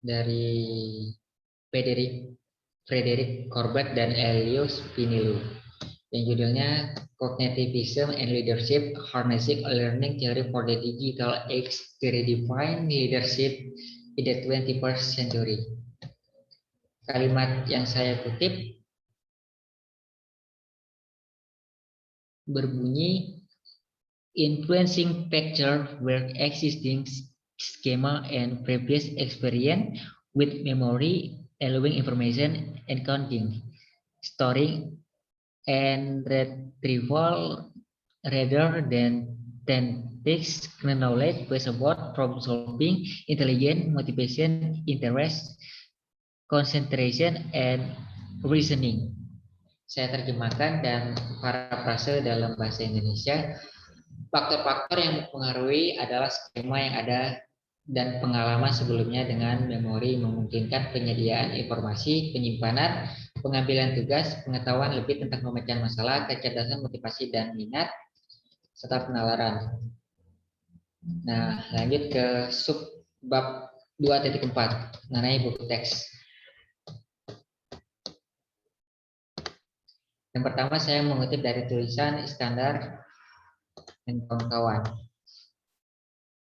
dari Frederick Corbett dan Elios Pinilu yang judulnya Cognitivism and Leadership, Harnessing Learning Theory for the Digital Age to Redefine Leadership in the 21st Century. Kalimat yang saya kutip berbunyi, influencing factor where existing schema and previous experience with memory, allowing information encoding, storing, and retrieval rather than text, knowledge, based about problem solving, intelligence, motivation, interest, concentration, and reasoning. Saya terjemahkan dan parafrase dalam bahasa Indonesia. Faktor-faktor yang mempengaruhi adalah skema yang ada dan pengalaman sebelumnya dengan memori memungkinkan penyediaan informasi, penyimpanan, pengambilan tugas, pengetahuan lebih tentang pemecahan masalah, kecerdasan, motivasi, dan minat, serta penalaran. Nah, lanjut ke sub bab 2.4, mengenai buku teks. Yang pertama saya mengutip dari tulisan Iskandar dan kawan-kawan.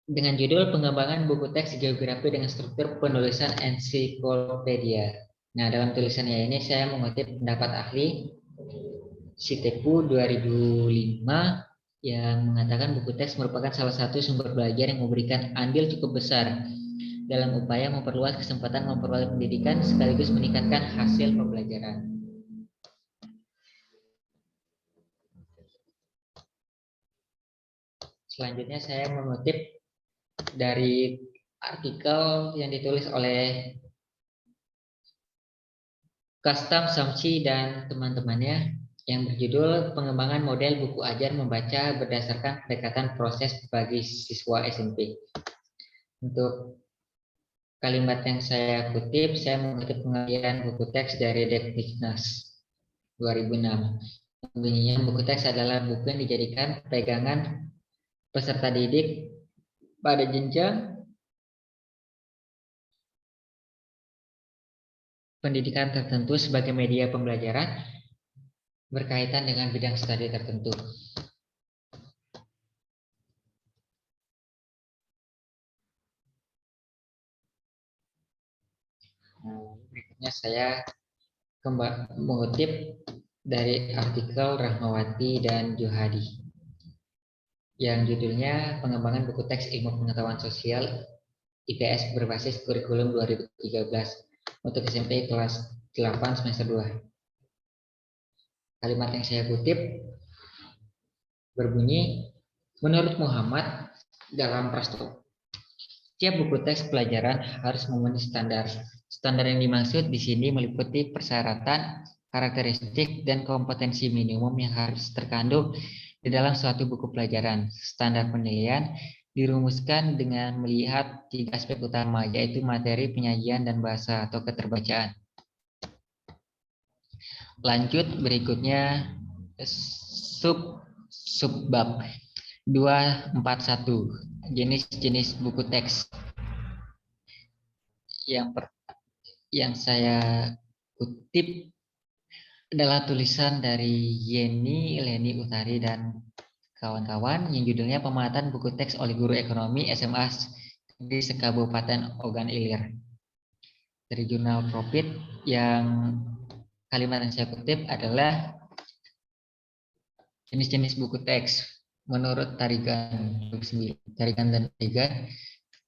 Dengan judul pengembangan buku teks geografi dengan struktur penulisan ensiklopedia. Nah, dalam tulisannya ini saya mengutip pendapat ahli Sitepu 2005 yang mengatakan buku teks merupakan salah satu sumber belajar yang memberikan andil cukup besar dalam upaya memperluas kesempatan memperoleh pendidikan sekaligus meningkatkan hasil pembelajaran. Selanjutnya saya mengutip dari artikel yang ditulis oleh Kastam Samsi dan teman-temannya yang berjudul Pengembangan Model Buku Ajar Membaca Berdasarkan Pendekatan Proses bagi Siswa SMP. Untuk kalimat yang saya kutip, saya mengutip pengertian buku teks dari Dektiknas 2006. Bunyinya, buku teks adalah buku yang dijadikan pegangan peserta didik pada jenjang pendidikan tertentu sebagai media pembelajaran berkaitan dengan bidang studi tertentu. Berikutnya saya mengutip dari artikel Rahmawati dan Johadi yang judulnya Pengembangan Buku Teks Ilmu Pengetahuan Sosial IPS berbasis kurikulum 2013 untuk SMP kelas 8 semester 2. Kalimat yang saya kutip berbunyi, menurut Muhammad dalam Prasto, setiap buku teks pelajaran harus memenuhi standar. Standar yang dimaksud di sini meliputi persyaratan, karakteristik, dan kompetensi minimum yang harus terkandung di dalam suatu buku pelajaran. Standar penilaian dirumuskan dengan melihat 3 aspek utama, yaitu materi, penyajian, dan bahasa atau keterbacaan. Lanjut berikutnya subbab 241, jenis-jenis buku teks. Yang saya kutip adalah tulisan dari Yeni Leni Utari dan kawan-kawan yang judulnya Pemetaan Buku Teks oleh Guru Ekonomi SMA di Sekabupaten Ogan Ilir. Dari jurnal Profit, yang kalimat yang saya kutip adalah jenis-jenis buku teks. Menurut Tarigan dan Tarigan,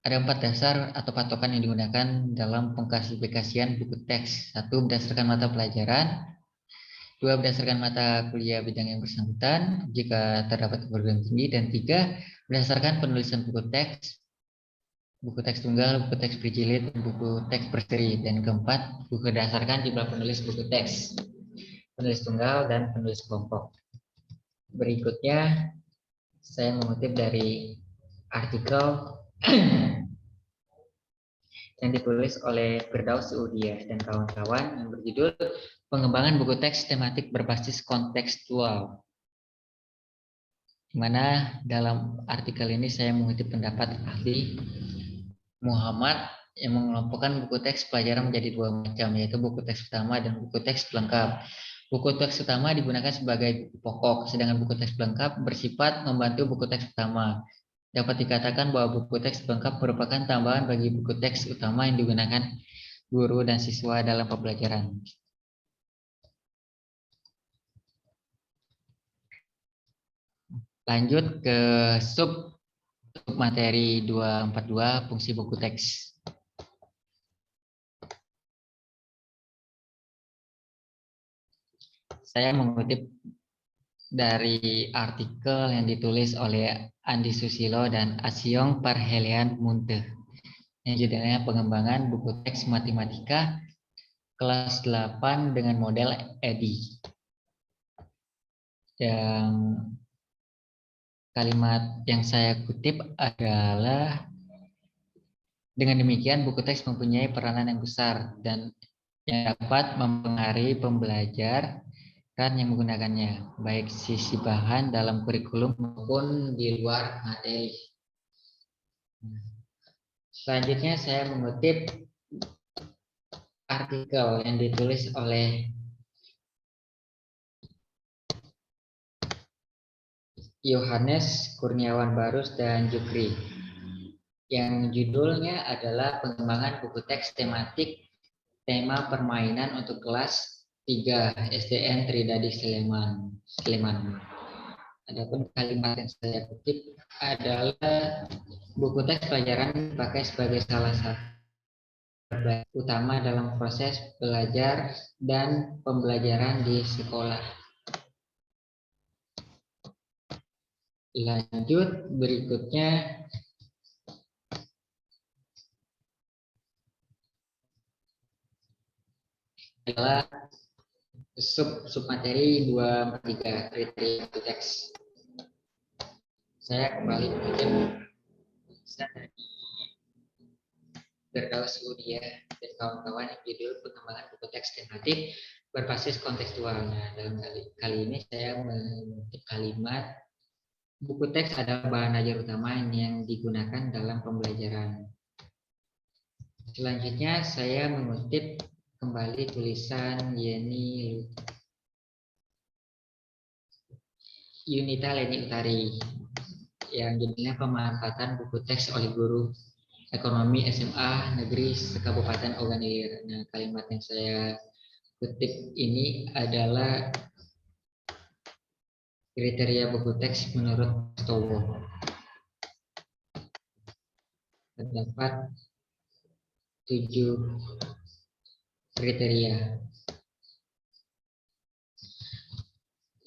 ada 4 dasar atau patokan yang digunakan dalam pengklasifikasian buku teks. 1, berdasarkan mata pelajaran. 2, berdasarkan mata kuliah bidang yang bersangkutan jika terdapat perguruan tinggi. Dan 3, berdasarkan penulisan buku teks tunggal, buku teks berjilid, buku teks berseri. Dan keempat, berdasarkan jumlah penulis buku teks, penulis tunggal dan penulis kelompok. Berikutnya saya mengutip dari artikel yang ditulis oleh Firdaus Udia dan kawan-kawan yang berjudul Pengembangan Buku Teks Tematik Berbasis Kontekstual. Di mana dalam artikel ini saya mengutip pendapat ahli Muhammad yang mengelompokkan buku teks pelajaran menjadi 2 macam, yaitu buku teks utama dan buku teks pelengkap. Buku teks utama digunakan sebagai buku pokok, sedangkan buku teks pelengkap bersifat membantu buku teks utama. Dapat dikatakan bahwa buku teks pelengkap merupakan tambahan bagi buku teks utama yang digunakan guru dan siswa dalam pembelajaran. Lanjut ke sub materi 242, fungsi buku teks. Saya mengutip dari artikel yang ditulis oleh Andi Susilo dan Asyong Parhelian Munte yang judulnya Pengembangan Buku Teks Matematika kelas 8 dengan model EDI. Yang kalimat yang saya kutip adalah, dengan demikian buku teks mempunyai peranan yang besar dan yang dapat mempengaruhi pembelajar kan yang menggunakannya, baik sisi bahan dalam kurikulum maupun di luar materi. Selanjutnya saya mengutip artikel yang ditulis oleh Yohanes Kurniawan Barus dan Jukri, yang judulnya adalah Pengembangan Buku Teks Tematik Tema Permainan untuk Kelas 3 SDN Tridadi Sleman. Adapun kalimat yang saya kutip adalah buku teks pelajaran dipakai sebagai salah satu utama dalam proses belajar dan pembelajaran di sekolah. Lanjut, berikutnya adalah submateri 2/3 kriteria buku teks. Saya kembali mengutip dari Firdaus Hudia dan kawan-kawan yang judul Pengembangan Buku Teks Tematik Berbasis Kontekstualnya. Dalam kali ini saya mengutip kalimat, buku teks adalah bahan ajar utama yang digunakan dalam pembelajaran. Selanjutnya saya mengutip kembali tulisan Yunita Leni Utari yang judulnya Pemanfaatan Buku Teks oleh Guru Ekonomi SMA Negeri Kabupaten Ogan Ilir. Nah, kalimat yang saya kutip ini adalah kriteria buku teks menurut Stowo. Terdapat 7 kriteria.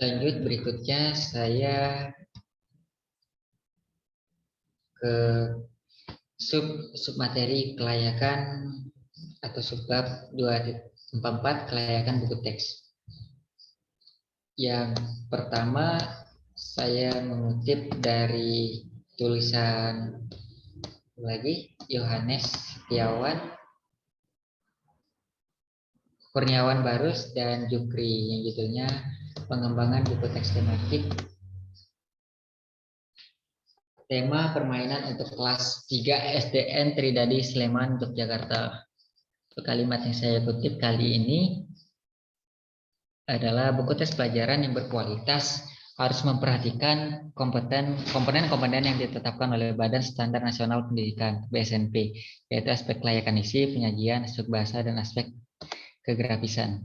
Lanjut, berikutnya saya ke submateri kelayakan atau subbab 2.4 kelayakan buku teks. Yang pertama saya mengutip dari tulisan lagi Yohanes Kurniawan Barus dan Jukri yang judulnya Pengembangan Buku Teks Tematik Tema Permainan untuk Kelas 3 SDN Tridadi Sleman, Yogyakarta. Kalimat yang saya kutip kali ini adalah buku teks pelajaran yang berkualitas harus memperhatikan komponen-komponen yang ditetapkan oleh Badan Standar Nasional Pendidikan (BSNP), yaitu aspek kelayakan isi, penyajian, aspek bahasa, dan aspek kegrafisan.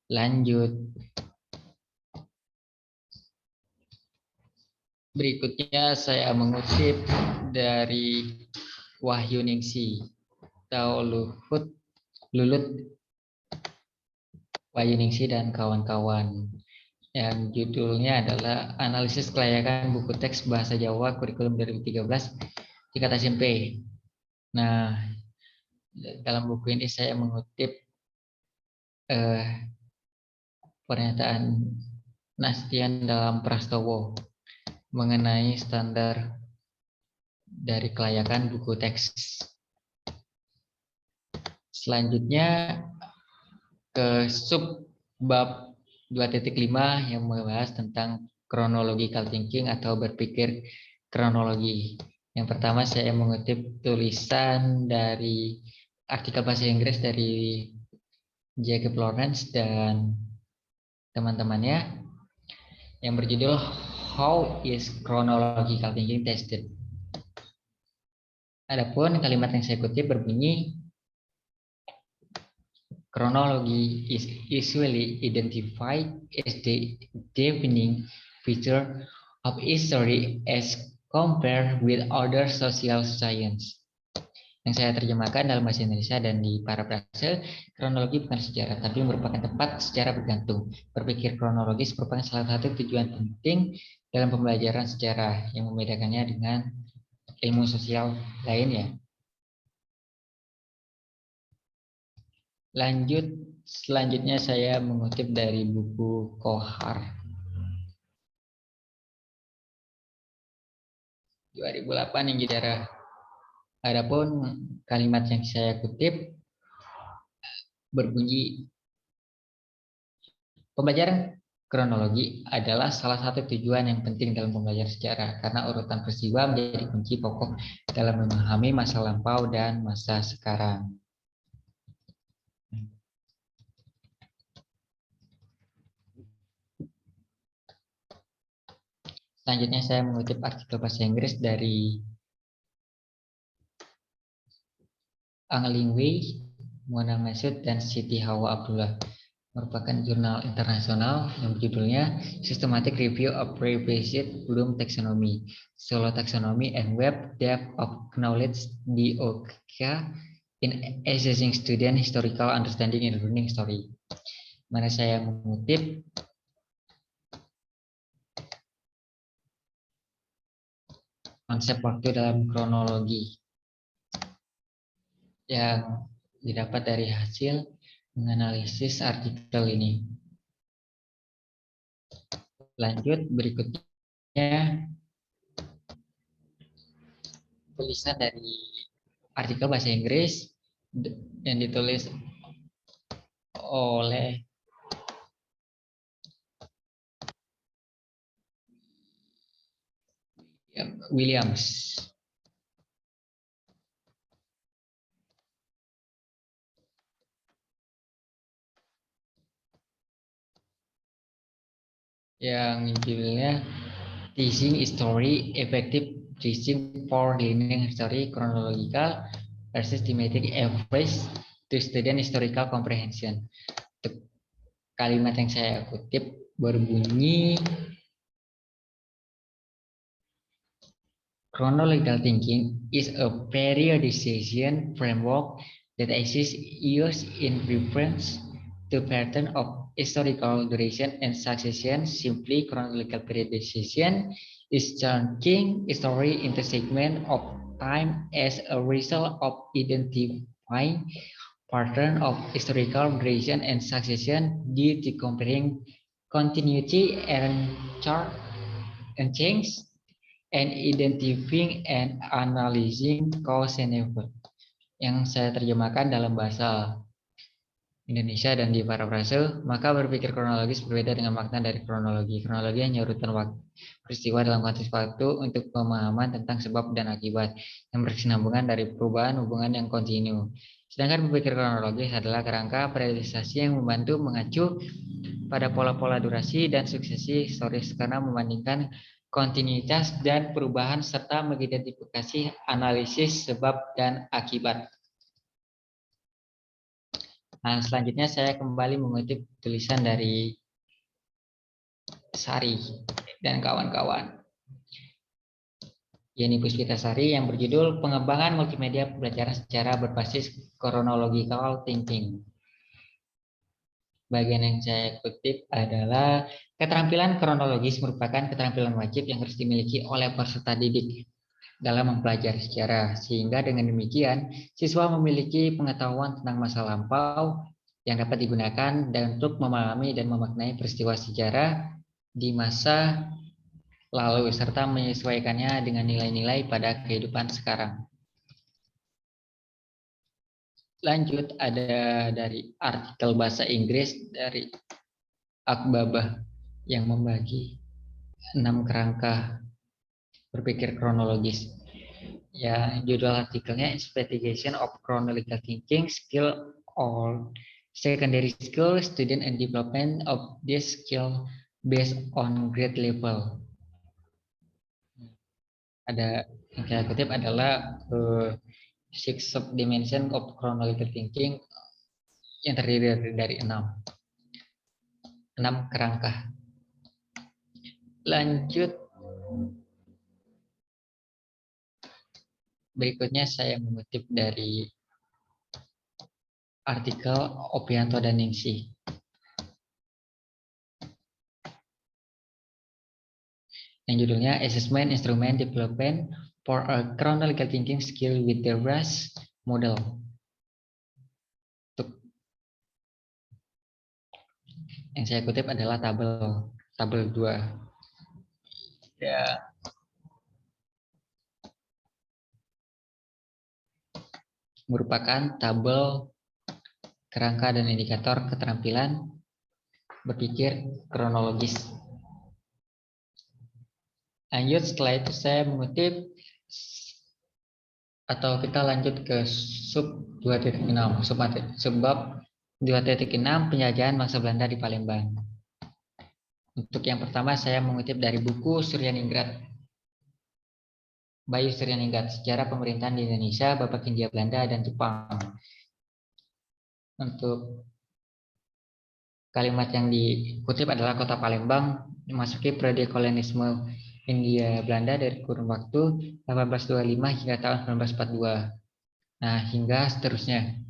Lanjut. Berikutnya saya mengutip dari Wahyu Ningsi atau Lulut Wahyu Ningsi dan kawan-kawan, yang judulnya adalah Analisis Kelayakan Buku Teks Bahasa Jawa Kurikulum 2013 tingkat SMP. Nah, dalam buku ini saya mengutip pernyataan Nastian dalam Prastowo mengenai standar dari kelayakan buku teks. Selanjutnya ke subbab 2.5 yang membahas tentang chronological thinking atau berpikir kronologi. Yang pertama saya mengutip tulisan dari artikel bahasa Inggris dari Jacob Lawrence dan teman-temannya yang berjudul How is Chronological Thinking Tested? Adapun kalimat yang saya kutip berbunyi, chronology is usually identified as the defining feature of history as compared with other social science. yang saya terjemahkan dalam bahasa Indonesia dan di parafrase, kronologi bukan sejarah, tapi merupakan tempat sejarah bergantung. Berpikir kronologis merupakan salah satu tujuan penting dalam pembelajaran sejarah yang membedakannya dengan ilmu sosial lainnya. Selanjutnya saya mengutip dari buku Kohar 2008 yang sejarah. Adapun kalimat yang saya kutip berbunyi, pembelajaran kronologi adalah salah satu tujuan yang penting dalam pembelajaran sejarah karena urutan peristiwa menjadi kunci pokok dalam memahami masa lampau dan masa sekarang. Selanjutnya saya mengutip artikel bahasa Inggris dari Ang Ling Wei, Mona Masud, dan Siti Hawa Abdullah, merupakan jurnal internasional yang berjudulnya Systematic Review of Previous Bloom Taxonomy, Solo Taxonomy and Web Depth of Knowledge di OKA in Assessing Student Historical Understanding in Learning Story. Mana saya mengutip konsep waktu dalam kronologi yang didapat dari hasil menganalisis artikel ini. Lanjut, berikutnya tulisan dari artikel bahasa Inggris yang ditulis oleh Williams. Yang judulnya Teaching History Effective Teaching for Learning History Chronological versus Thematic Average to Student Historical Comprehension. Kalimat yang saya kutip berbunyi, chronological thinking is a periodization framework that exists used in reference to pattern of historical duration and succession. Simply, chronological periodization is chunking history into segment of time as a result of identifying pattern of historical duration and succession due to comparing continuity and chart and change and identifying and analyzing cause and effect. Yang saya terjemahkan dalam bahasa Indonesia dan di parafrase, maka berpikir kronologis berbeda dengan makna dari kronologi. Kronologi hanya urutan waktu, peristiwa dalam konteks waktu untuk pemahaman tentang sebab dan akibat yang berkesinambungan dari perubahan hubungan yang kontinu. Sedangkan berpikir kronologis adalah kerangka periodisasi yang membantu mengacu pada pola-pola durasi dan suksesi historis karena membandingkan kontinuitas dan perubahan serta mengidentifikasi analisis sebab dan akibat. Nah, selanjutnya saya kembali mengutip tulisan dari Sari dan kawan-kawan. Yeni Puspitasari yang berjudul Pengembangan Multimedia Pembelajaran Secara Berbasis Chronological Thinking. Bagian yang saya kutip adalah keterampilan kronologis merupakan keterampilan wajib yang harus dimiliki oleh peserta didik dalam mempelajari sejarah, sehingga dengan demikian siswa memiliki pengetahuan tentang masa lampau yang dapat digunakan dan untuk memahami dan memaknai peristiwa sejarah di masa lalu serta menyesuaikannya dengan nilai-nilai pada kehidupan sekarang. Lanjut, ada dari artikel bahasa Inggris dari Akbabah yang membagi 6 kerangka berpikir kronologis. Ya, judul artikelnya Investigation of Chronological Thinking Skill or Secondary Skill Student and Development of this Skill based on Grade Level. Ada yang saya kutip adalah six subdimension of chronological thinking yang terdiri dari 6 kerangka. Lanjut, Berikutnya saya mengutip dari artikel Opianto dan Ningsih. Yang judulnya Assessment Instrument Development for a Chronological Thinking Skill with the RAS Model. Yang saya kutip adalah tabel 2. Ya. Merupakan tabel kerangka dan indikator keterampilan berpikir kronologis. Lanjut, setelah itu saya mengutip atau kita lanjut ke sub 2.6, sebab 2.6 penjajahan bangsa Belanda di Palembang. Untuk yang pertama saya mengutip dari buku Suryaningrat, Bayu Suryaningrat, Sejarah Pemerintahan di Indonesia, Babak Hindia Belanda dan Jepang. Untuk kalimat yang dikutip adalah kota Palembang memasuki periode kolonialisme Hindia Belanda dari kurun waktu 1825 hingga tahun 1942. Nah, hingga seterusnya.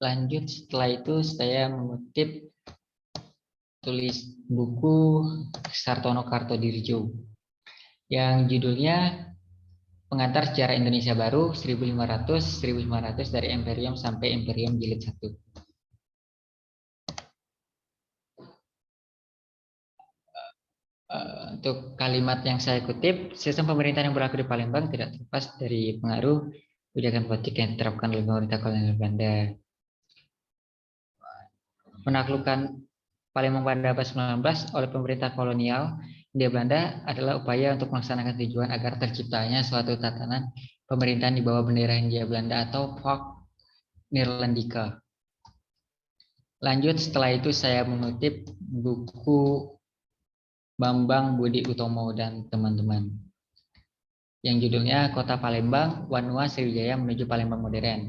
Lanjut, setelah itu saya mengutip tulis buku Sartono Kartodirjo yang judulnya Pengantar Sejarah Indonesia Baru 1500 dari Imperium sampai Imperium Jilid 1. Untuk kalimat yang saya kutip, sistem pemerintahan yang berlaku di Palembang tidak terlepas dari pengaruh kebijakan politik yang diterapkan oleh pemerintah kolonial Belanda. Menaklukkan Palembang pada abad 19 oleh pemerintah kolonial Hindia Belanda adalah upaya untuk melaksanakan tujuan agar terciptanya suatu tatanan pemerintahan di bawah bendera Hindia Belanda atau Volk Nederlandica. Lanjut, setelah itu saya mengutip buku Bambang Budi Utomo dan teman-teman yang judulnya Kota Palembang, Wanua Sriwijaya menuju Palembang Modern.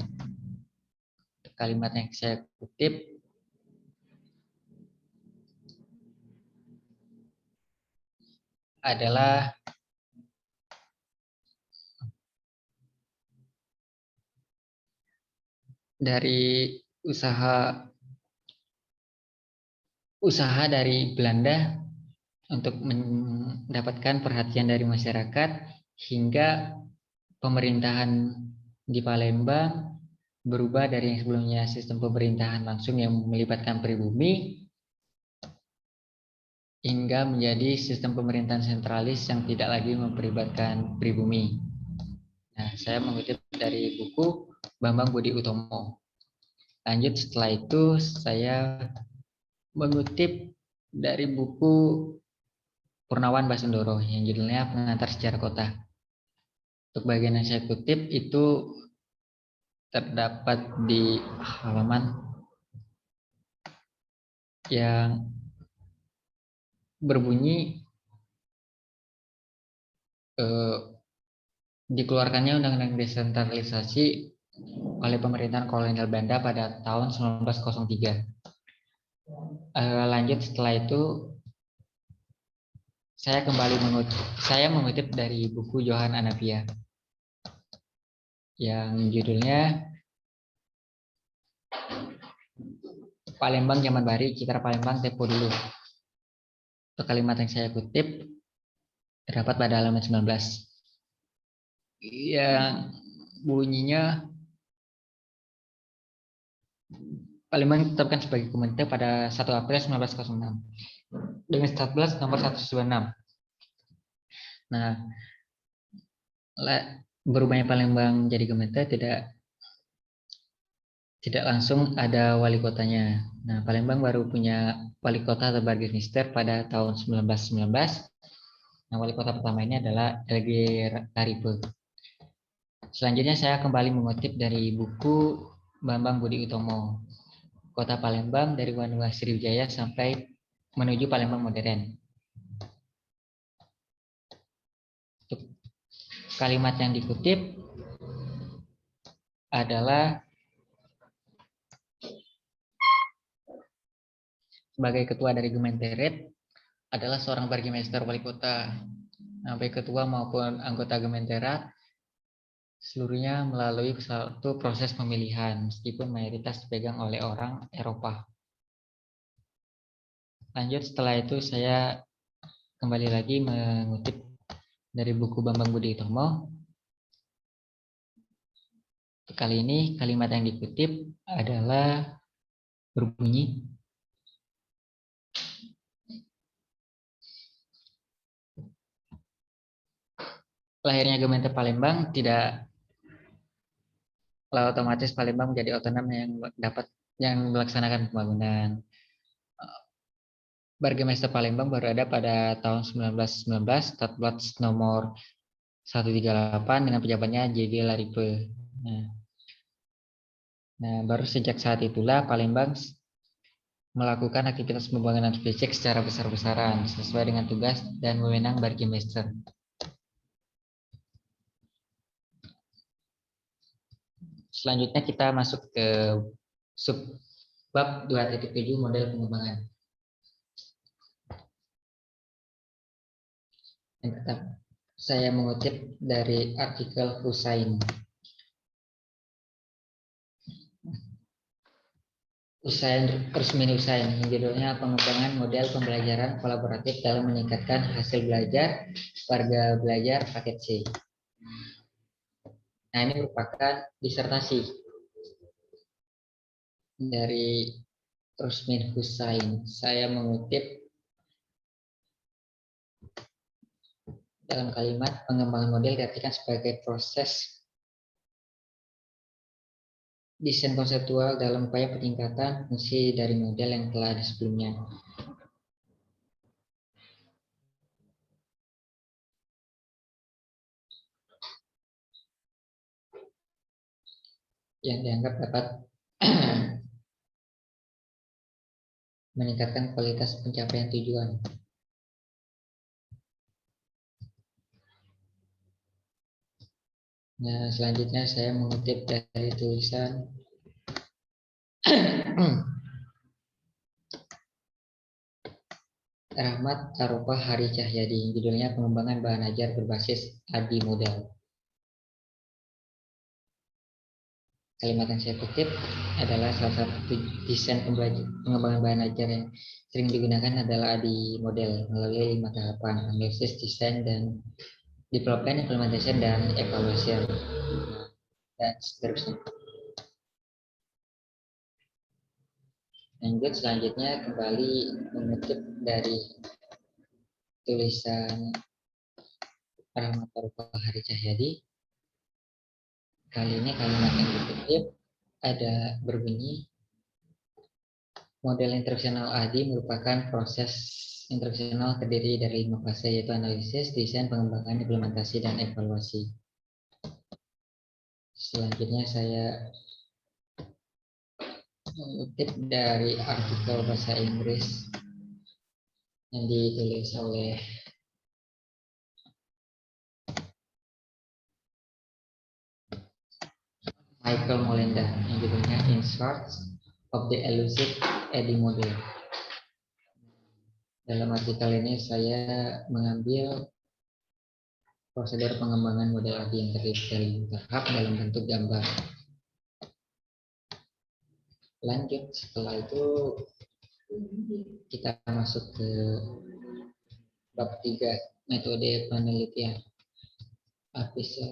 Kalimat yang saya kutip adalah dari usaha dari Belanda untuk mendapatkan perhatian dari masyarakat hingga pemerintahan di Palembang berubah dari yang sebelumnya sistem pemerintahan langsung yang melibatkan pribumi hingga menjadi sistem pemerintahan sentralis yang tidak lagi melibatkan pribumi. Nah, saya mengutip dari buku Bambang Budi Utomo. Lanjut, setelah itu saya mengutip dari buku Purnawan Basundoro yang judulnya Pengantar Sejarah Kota. Untuk bagian yang saya kutip itu terdapat di halaman yang berbunyi dikeluarkannya Undang-Undang Desentralisasi oleh pemerintahan kolonial Belanda pada tahun 1903. Lanjut, setelah itu saya mengutip dari buku Johan Anavia yang judulnya Palembang Zaman Bari, Citra Palembang Tempo Dulu. Untuk kalimat yang saya kutip terdapat pada halaman 19 yang bunyinya Palembang ditetapkan sebagai komunitas pada 1 April 1906 dengan Statblad nomor 126. Nah, berubahnya Palembang jadi komunitas tidak langsung ada wali kotanya. Nah, Palembang baru punya wali kota atau burgemeester pada tahun 1919. Nah, wali kota pertama ini adalah LG Laripe. Selanjutnya saya kembali mengutip dari buku Bambang Budi Utomo, Kota Palembang dari Wanua Sriwijaya sampai menuju Palembang Modern. Untuk kalimat yang dikutip adalah sebagai ketua dari Gementeret, adalah seorang Burgemeester wali kota, baik ketua maupun anggota Gementera, seluruhnya melalui satu proses pemilihan, meskipun mayoritas dipegang oleh orang Eropa. Lanjut, setelah itu saya kembali lagi mengutip dari buku Bambang Budi Utomo. Kali ini kalimat yang dikutip adalah berbunyi, lahirnya Gemeenter Palembang tidak otomatis Palembang menjadi otonom yang melaksanakan pembangunan. Burgemeester Palembang baru ada pada tahun 1919, Statblad nomor 138 dengan pejabatnya J.D. Laripe. Nah, baru sejak saat itulah Palembang melakukan aktivitas pembangunan fisik secara besar-besaran sesuai dengan tugas dan wewenang Burgemeester. Selanjutnya kita masuk ke subbab 2.7 model pengembangan. Yang pertama, saya mengutip dari artikel Husain. Rusmin Husain, yang judulnya pengembangan model pembelajaran kolaboratif dalam meningkatkan hasil belajar warga belajar paket C. Nah, ini merupakan disertasi dari Rusmin Husain. Saya mengutip dalam kalimat, pengembangan model diartikan sebagai proses desain konseptual dalam upaya peningkatan fungsi dari model yang telah ada sebelumnya. Yang dianggap dapat meningkatkan kualitas pencapaian tujuan. Nah, selanjutnya saya mengutip dari tulisan Rahmat Aropa Hari Cahyadi, judulnya pengembangan bahan ajar berbasis ADI model. Kalimat yang saya kutip adalah salah satu desain pengembangan bahan ajar yang sering digunakan adalah ADI model melalui 5 tahapan: analisis, desain, dan development, implementation, dan evaluation, dan seterusnya. Lanjut, selanjutnya kembali mengutip dari tulisan Rahmat Aropa Hari Cahyadi. Kali ini kalimat yang dikutip ada berbunyi, model instruksional ADI merupakan proses instruksional terdiri dari 5 fase, yaitu analisis, desain, pengembangan, implementasi, dan evaluasi. Selanjutnya saya mengutip dari artikel bahasa Inggris yang ditulis oleh Michael Molenda yang judulnya In Search of the Elusive ADI Model. Dalam artikel ini saya mengambil prosedur pengembangan model ADI yang terdiri dari tahap dalam bentuk gambar. Lanjut, setelah itu kita masuk ke bab 3, metode penelitian. Habis ya.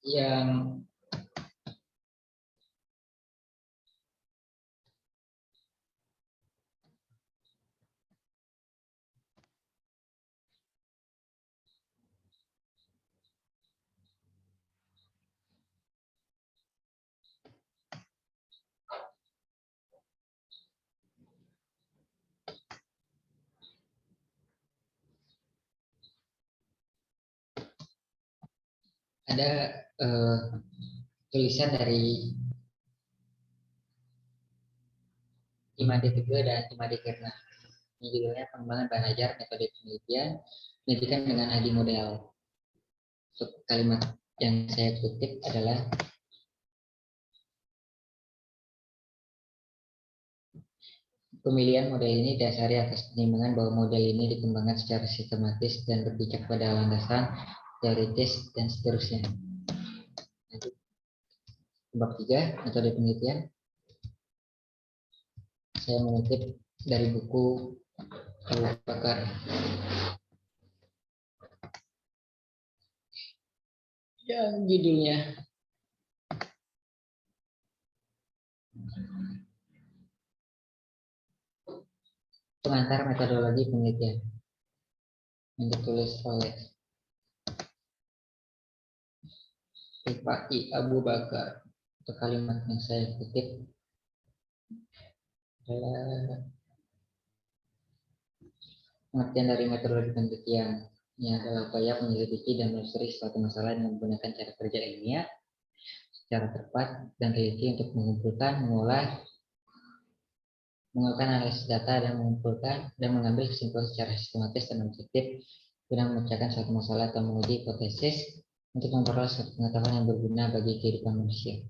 Yang ada tulisan dari Imade Teguh dan Imade Kirna. Ini judulnya pengembangan bahan ajar metode penelitian dengan ADI model. Untuk kalimat yang saya kutip adalah pemilihan model ini dasari atas pertimbangan bahwa model ini dikembangkan secara sistematis dan berpijak pada landasan teoritis dan seterusnya. Bab 3, metode penelitian. Saya mengutip dari buku Abu Bakar. Yang judulnya Pengantar Metodologi Penelitian, yang ditulis oleh Rifai Abu Bakar. Untuk kalimat yang saya kutip adalah pengertian dari metodologi penelitian. Ini adalah upaya menyelidiki dan menelusuri suatu masalah dengan menggunakan cara kerja ilmiah secara tepat dan teliti untuk mengumpulkan, melakukan analisis data dan mengumpulkan dan mengambil kesimpulan secara sistematis dan objektif guna memecahkan suatu masalah atau menguji hipotesis untuk memperoleh suatu pengetahuan yang berguna bagi kehidupan manusia.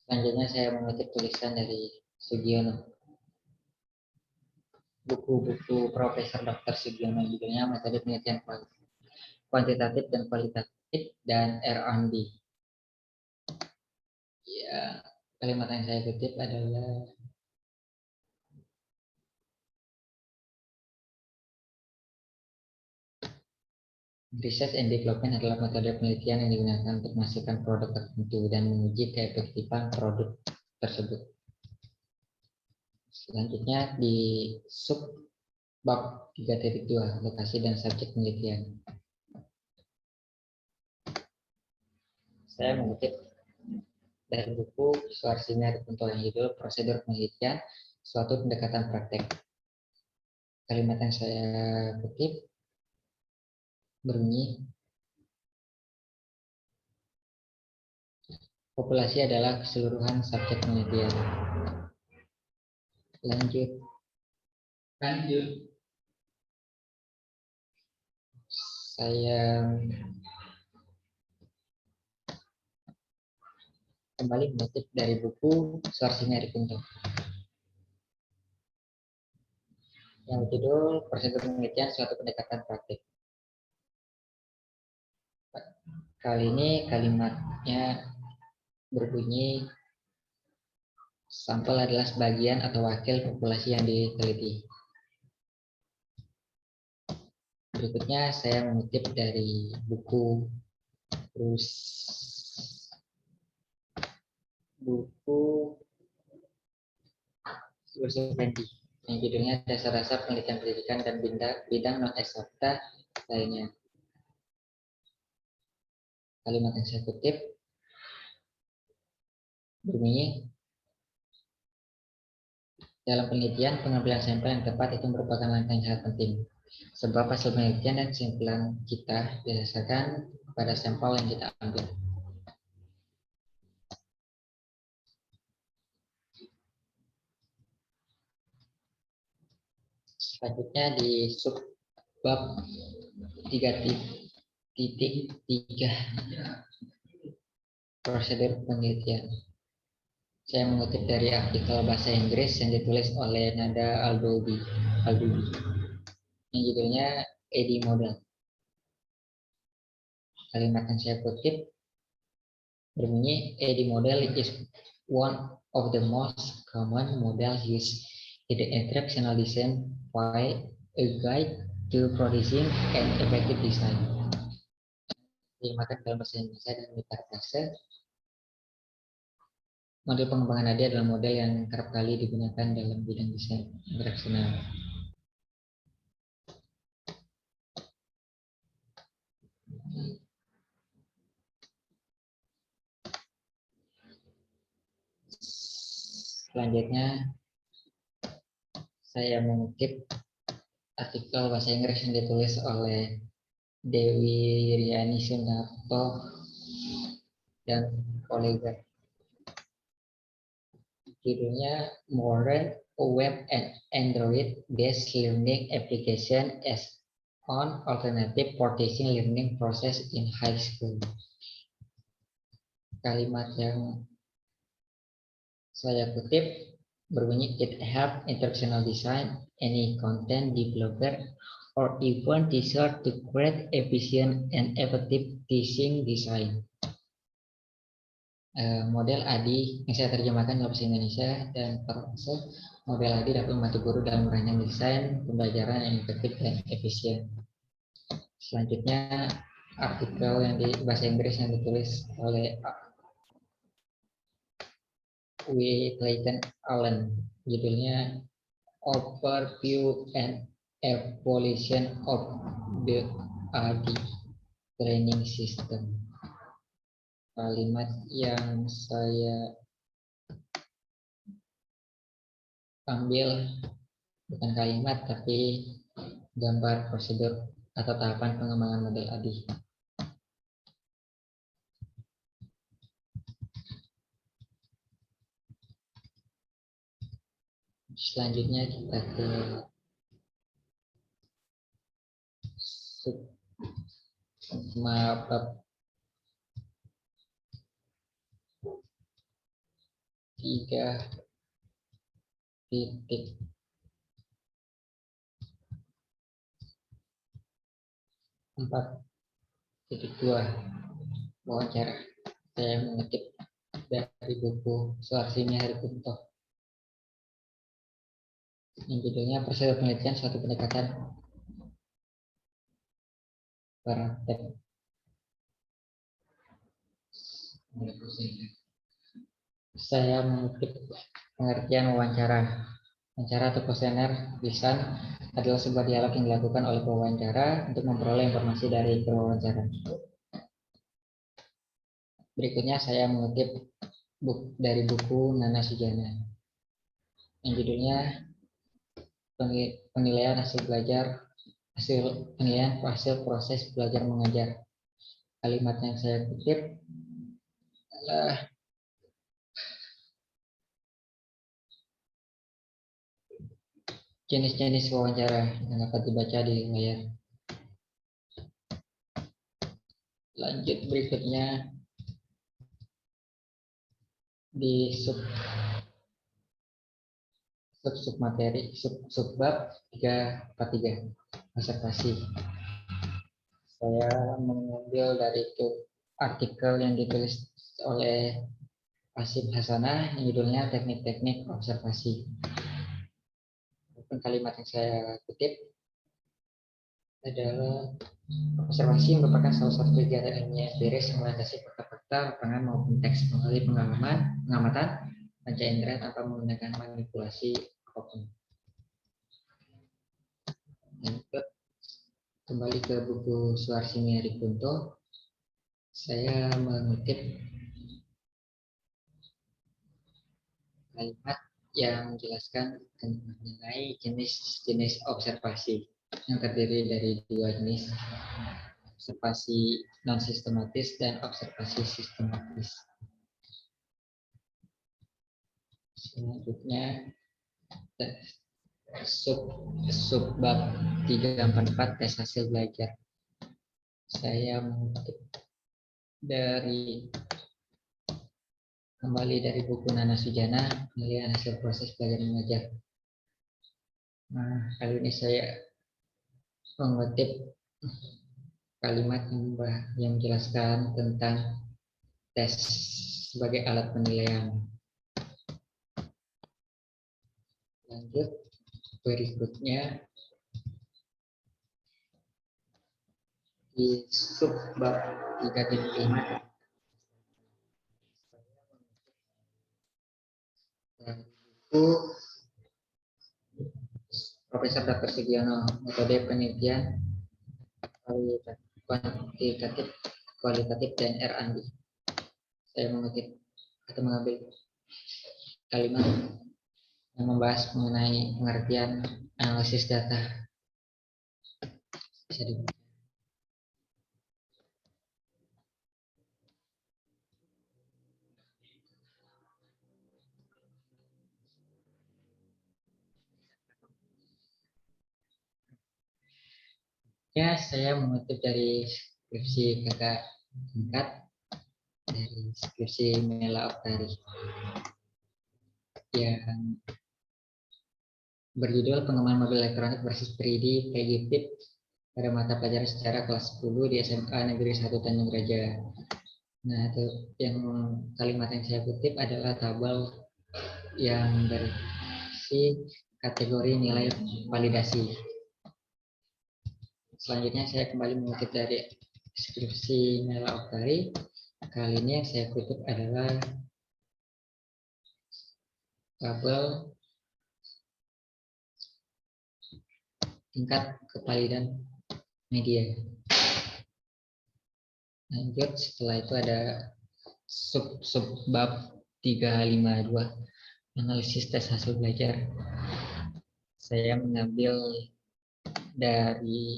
Selanjutnya saya mengutip tulisan dari Sugiono. Buku-buku Profesor Dr. Sugiono, judulnya Metode Penelitian Kuantitatif dan Kualitatif dan R&D. Ya, kalimat yang saya kutip adalah Research and Development adalah metode penelitian yang digunakan untuk menghasilkan produk tertentu dan menguji keefektifan produk tersebut. Selanjutnya di sub bab 3.2, lokasi dan subjek penelitian. Saya mengutip dari buku Schwarzenegger untuk yang judul Prosedur Penelitian, Suatu Pendekatan Praktek. Kalimat yang saya kutip berbunyi, populasi adalah keseluruhan subjek penelitian. Lanjut. Saya kembali mengutip dari buku Schwarzenegger untuk yang judul Prosedur Penelitian, Suatu Pendekatan Praktik. Kali ini kalimatnya berbunyi, sampel adalah sebagian atau wakil populasi yang diteliti. Berikutnya saya mengutip dari buku Filosofi yang judulnya Dasar-Dasar Penelitian Pendidikan dan Bidang Non-Eksakta lainnya. Kalimat yang saya kutip berbunyi, dalam penelitian, pengambilan sampel yang tepat itu merupakan langkah yang sangat penting. Sebab hasil penelitian dan kesimpulan kita didasarkan pada sampel yang kita ambil. Selanjutnya di sub bab 3.3 prosedur penelitian. Saya mengutip dari artikel bahasa Inggris yang ditulis oleh Nada Al-Doubi yang judulnya ED Model. Kalimat yang saya kutip berbunyi, ED Model is one of the most common models used in the instructional design by a guide to producing an effective design. Dimakan dalam bahasa Indonesia dan metafrase. Model pengembangan AD adalah model yang kerap kali digunakan dalam bidang desain instruksional. Selanjutnya saya mengutip artikel bahasa Inggris yang ditulis oleh Dewi Riani Sunarto dan kolega. Judulnya Modern Web and Android Based Learning Application as on alternative for teaching learning process in high school. Kalimat yang saya kutip berbunyi, it help instructional design, any content developer, or even teacher to create efficient and effective teaching design. Model ADI yang saya terjemahkan dalam bahasa Indonesia dan termasuk model ADI dapat membantu guru dalam merancang desain pembelajaran yang efektif dan efisien. Selanjutnya artikel yang di bahasa Inggris yang ditulis oleh W. Clayton Allen, judulnya Overview and Evolution of the ADI Training System. Kalimat yang saya ambil bukan kalimat tapi gambar prosedur atau tahapan pengembangan model ADI. Selanjutnya kita ke bab 3.4.2 wawancara. Saya mengutip dari buku Suarsini Harikunto yang judulnya Prosedur Penelitian Suatu Pendekatan Praktek. Saya mengutip pengertian wawancara. Wawancara atau kuesioner lisan adalah sebuah dialog yang dilakukan oleh pewawancara untuk memperoleh informasi dari pewawancara. Berikutnya saya mengutip dari buku Nana Sujana yang judulnya penilaian hasil proses belajar mengajar. Kalimat yang saya kutip adalah jenis-jenis wawancara yang dapat dibaca di layar. Lanjut berikutnya di materi subbab 343 observasi. Saya mengambil dari itu artikel yang ditulis oleh Asim Hasanah yang judulnya teknik-teknik observasi. Kalimat yang saya kutip adalah observasi merupakan salah satu kegiatan ilmiah empiris yang melandasi fakta-fakta lapangan maupun teks melalui pengamatan, panca indera tanpa menggunakan manipulasi apapun. Kembali ke buku Suarsini Harikunto, saya mengutip kalimat yang menjelaskan mengenai jenis-jenis observasi yang terdiri dari dua jenis, observasi non sistematis dan observasi sistematis. Selanjutnya subbab 344 tes hasil belajar. Saya mengutip kembali dari buku Nana Sujana, penilaian hasil proses belajar mengajar. Nah, kali ini saya mengutip kalimat yang menjelaskan tentang tes sebagai alat penilaian. Lanjut berikutnya di subbab 3.5 buku Profesor Dr. Sugiono, metode penelitian kualitatif dan R&D. Saya mengutip atau mengambil kalimat yang membahas mengenai pengertian analisis data. Bisa dibaca. Ya, saya mengutip dari skripsi kakak tingkat dari skripsi Mela Oktari yang berjudul Pengembangan Mobil Elektronik berbasis 3D PGP pada mata pelajaran sejarah kelas 10 di SMA Negeri 1 Tanjung Raja. Nah, itu yang kalimat yang saya kutip adalah tabel yang berisi kategori nilai validasi. Selanjutnya saya kembali mengutip dari skripsi Mela Oktari. Kali ini yang saya kutip adalah tabel tingkat kevalidan media. Lanjut, setelah itu ada sub-bab 352 analisis tes hasil belajar. Saya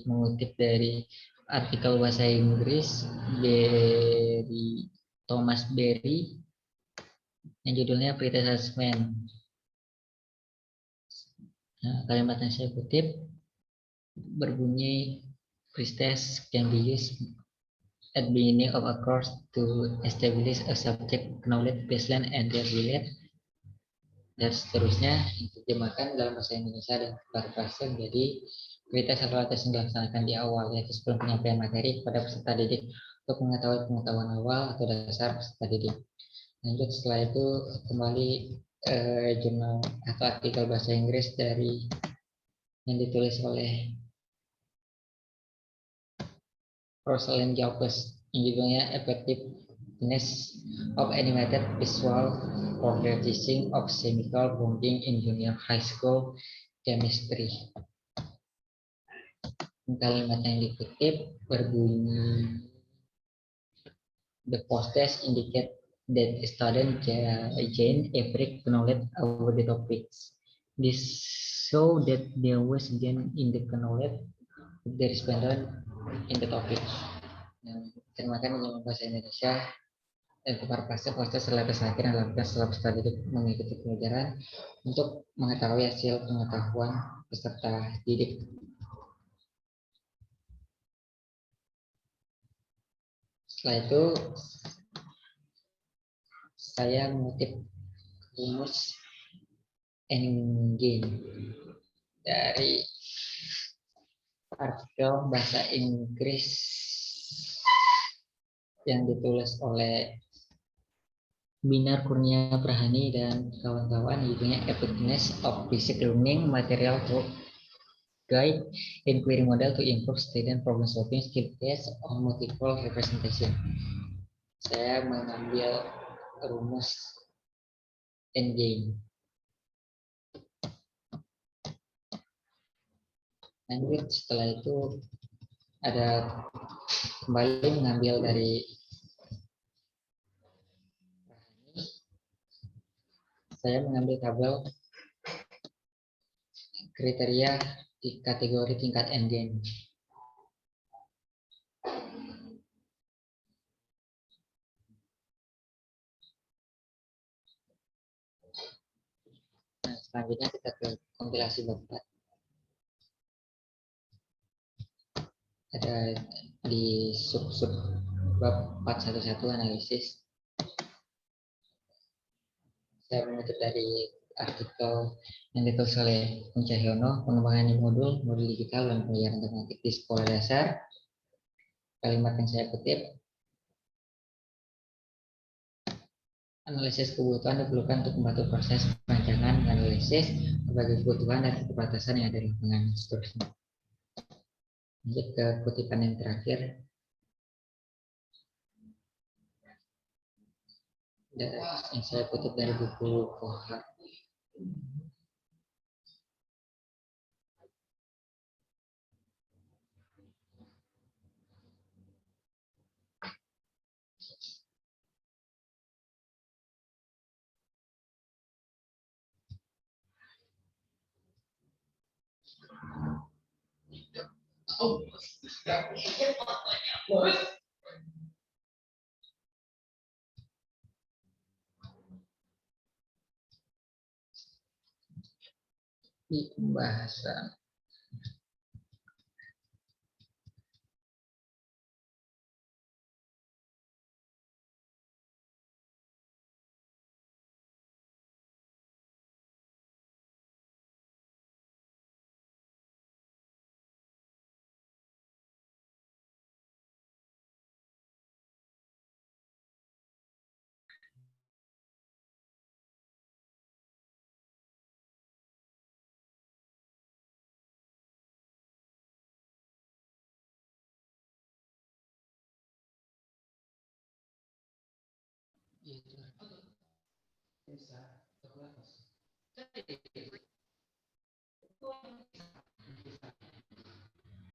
mengutip dari artikel bahasa Inggris dari Thomas Berry yang judulnya Pretest Assessment. Nah, kalimat yang saya kutip berbunyi Pretest can be used at the beginning of a course to establish a subject knowledge baseline and relate dan seterusnya diterjemahkan dalam bahasa Indonesia dan parafrase menjadi kualitas adalah tes yang dilaksanakan di awal, yaitu sebelum penyampaian materi kepada peserta didik untuk mengetahui pengetahuan awal atau dasar peserta didik. Lanjut setelah itu kembali jurnal atau artikel bahasa Inggris dari yang ditulis oleh Rosalind Jacobs yang judulnya Effectiveness of Animated Visual for the Teaching of Chemical Bonding in Junior High School Chemistry. Kalimat yang dikutip berbunyi the post-test indicate that student gained a break knowledge over the topics. This show that there was gain in the knowledge of the respondent in the topic. Terima kasih dalam bahasa Indonesia. Parafrase proses setelah tes akhir yang dilakukan setelah peserta didik mengikuti pelajaran untuk mengetahui hasil pengetahuan peserta didik. Setelah itu saya mengutip rumus endgame dari artikel bahasa Inggris yang ditulis oleh Binar Kurnia Prahani dan kawan-kawan, judulnya Effectiveness of Basic Learning Material to Guide Inquiry Model to Improve Student Problem Solving Skill Based on Multiple Representation. Saya mengambil rumus endgame. Lanjut setelah itu ada kembali mengambil dari saya mengambil tabel kriteria di kategori tingkat endgame. Nah, selanjutnya kita ke kompilasi bab 4. Ada di sub bab 411 analisis. Saya mengutip dari artikel yang ditulis oleh Cahyono, pengembangan modul digital dan pembelajaran tematik di sekolah dasar. Kalimat yang saya kutip, analisis kebutuhan diperlukan untuk membantu proses perancangan analisis berbagai kebutuhan dan keterbatasan yang ada di lingkungan seterusnya. Lanjut ke kutipan yang terakhir. Yang saya kutip dari buku Kohar. Di pembahasan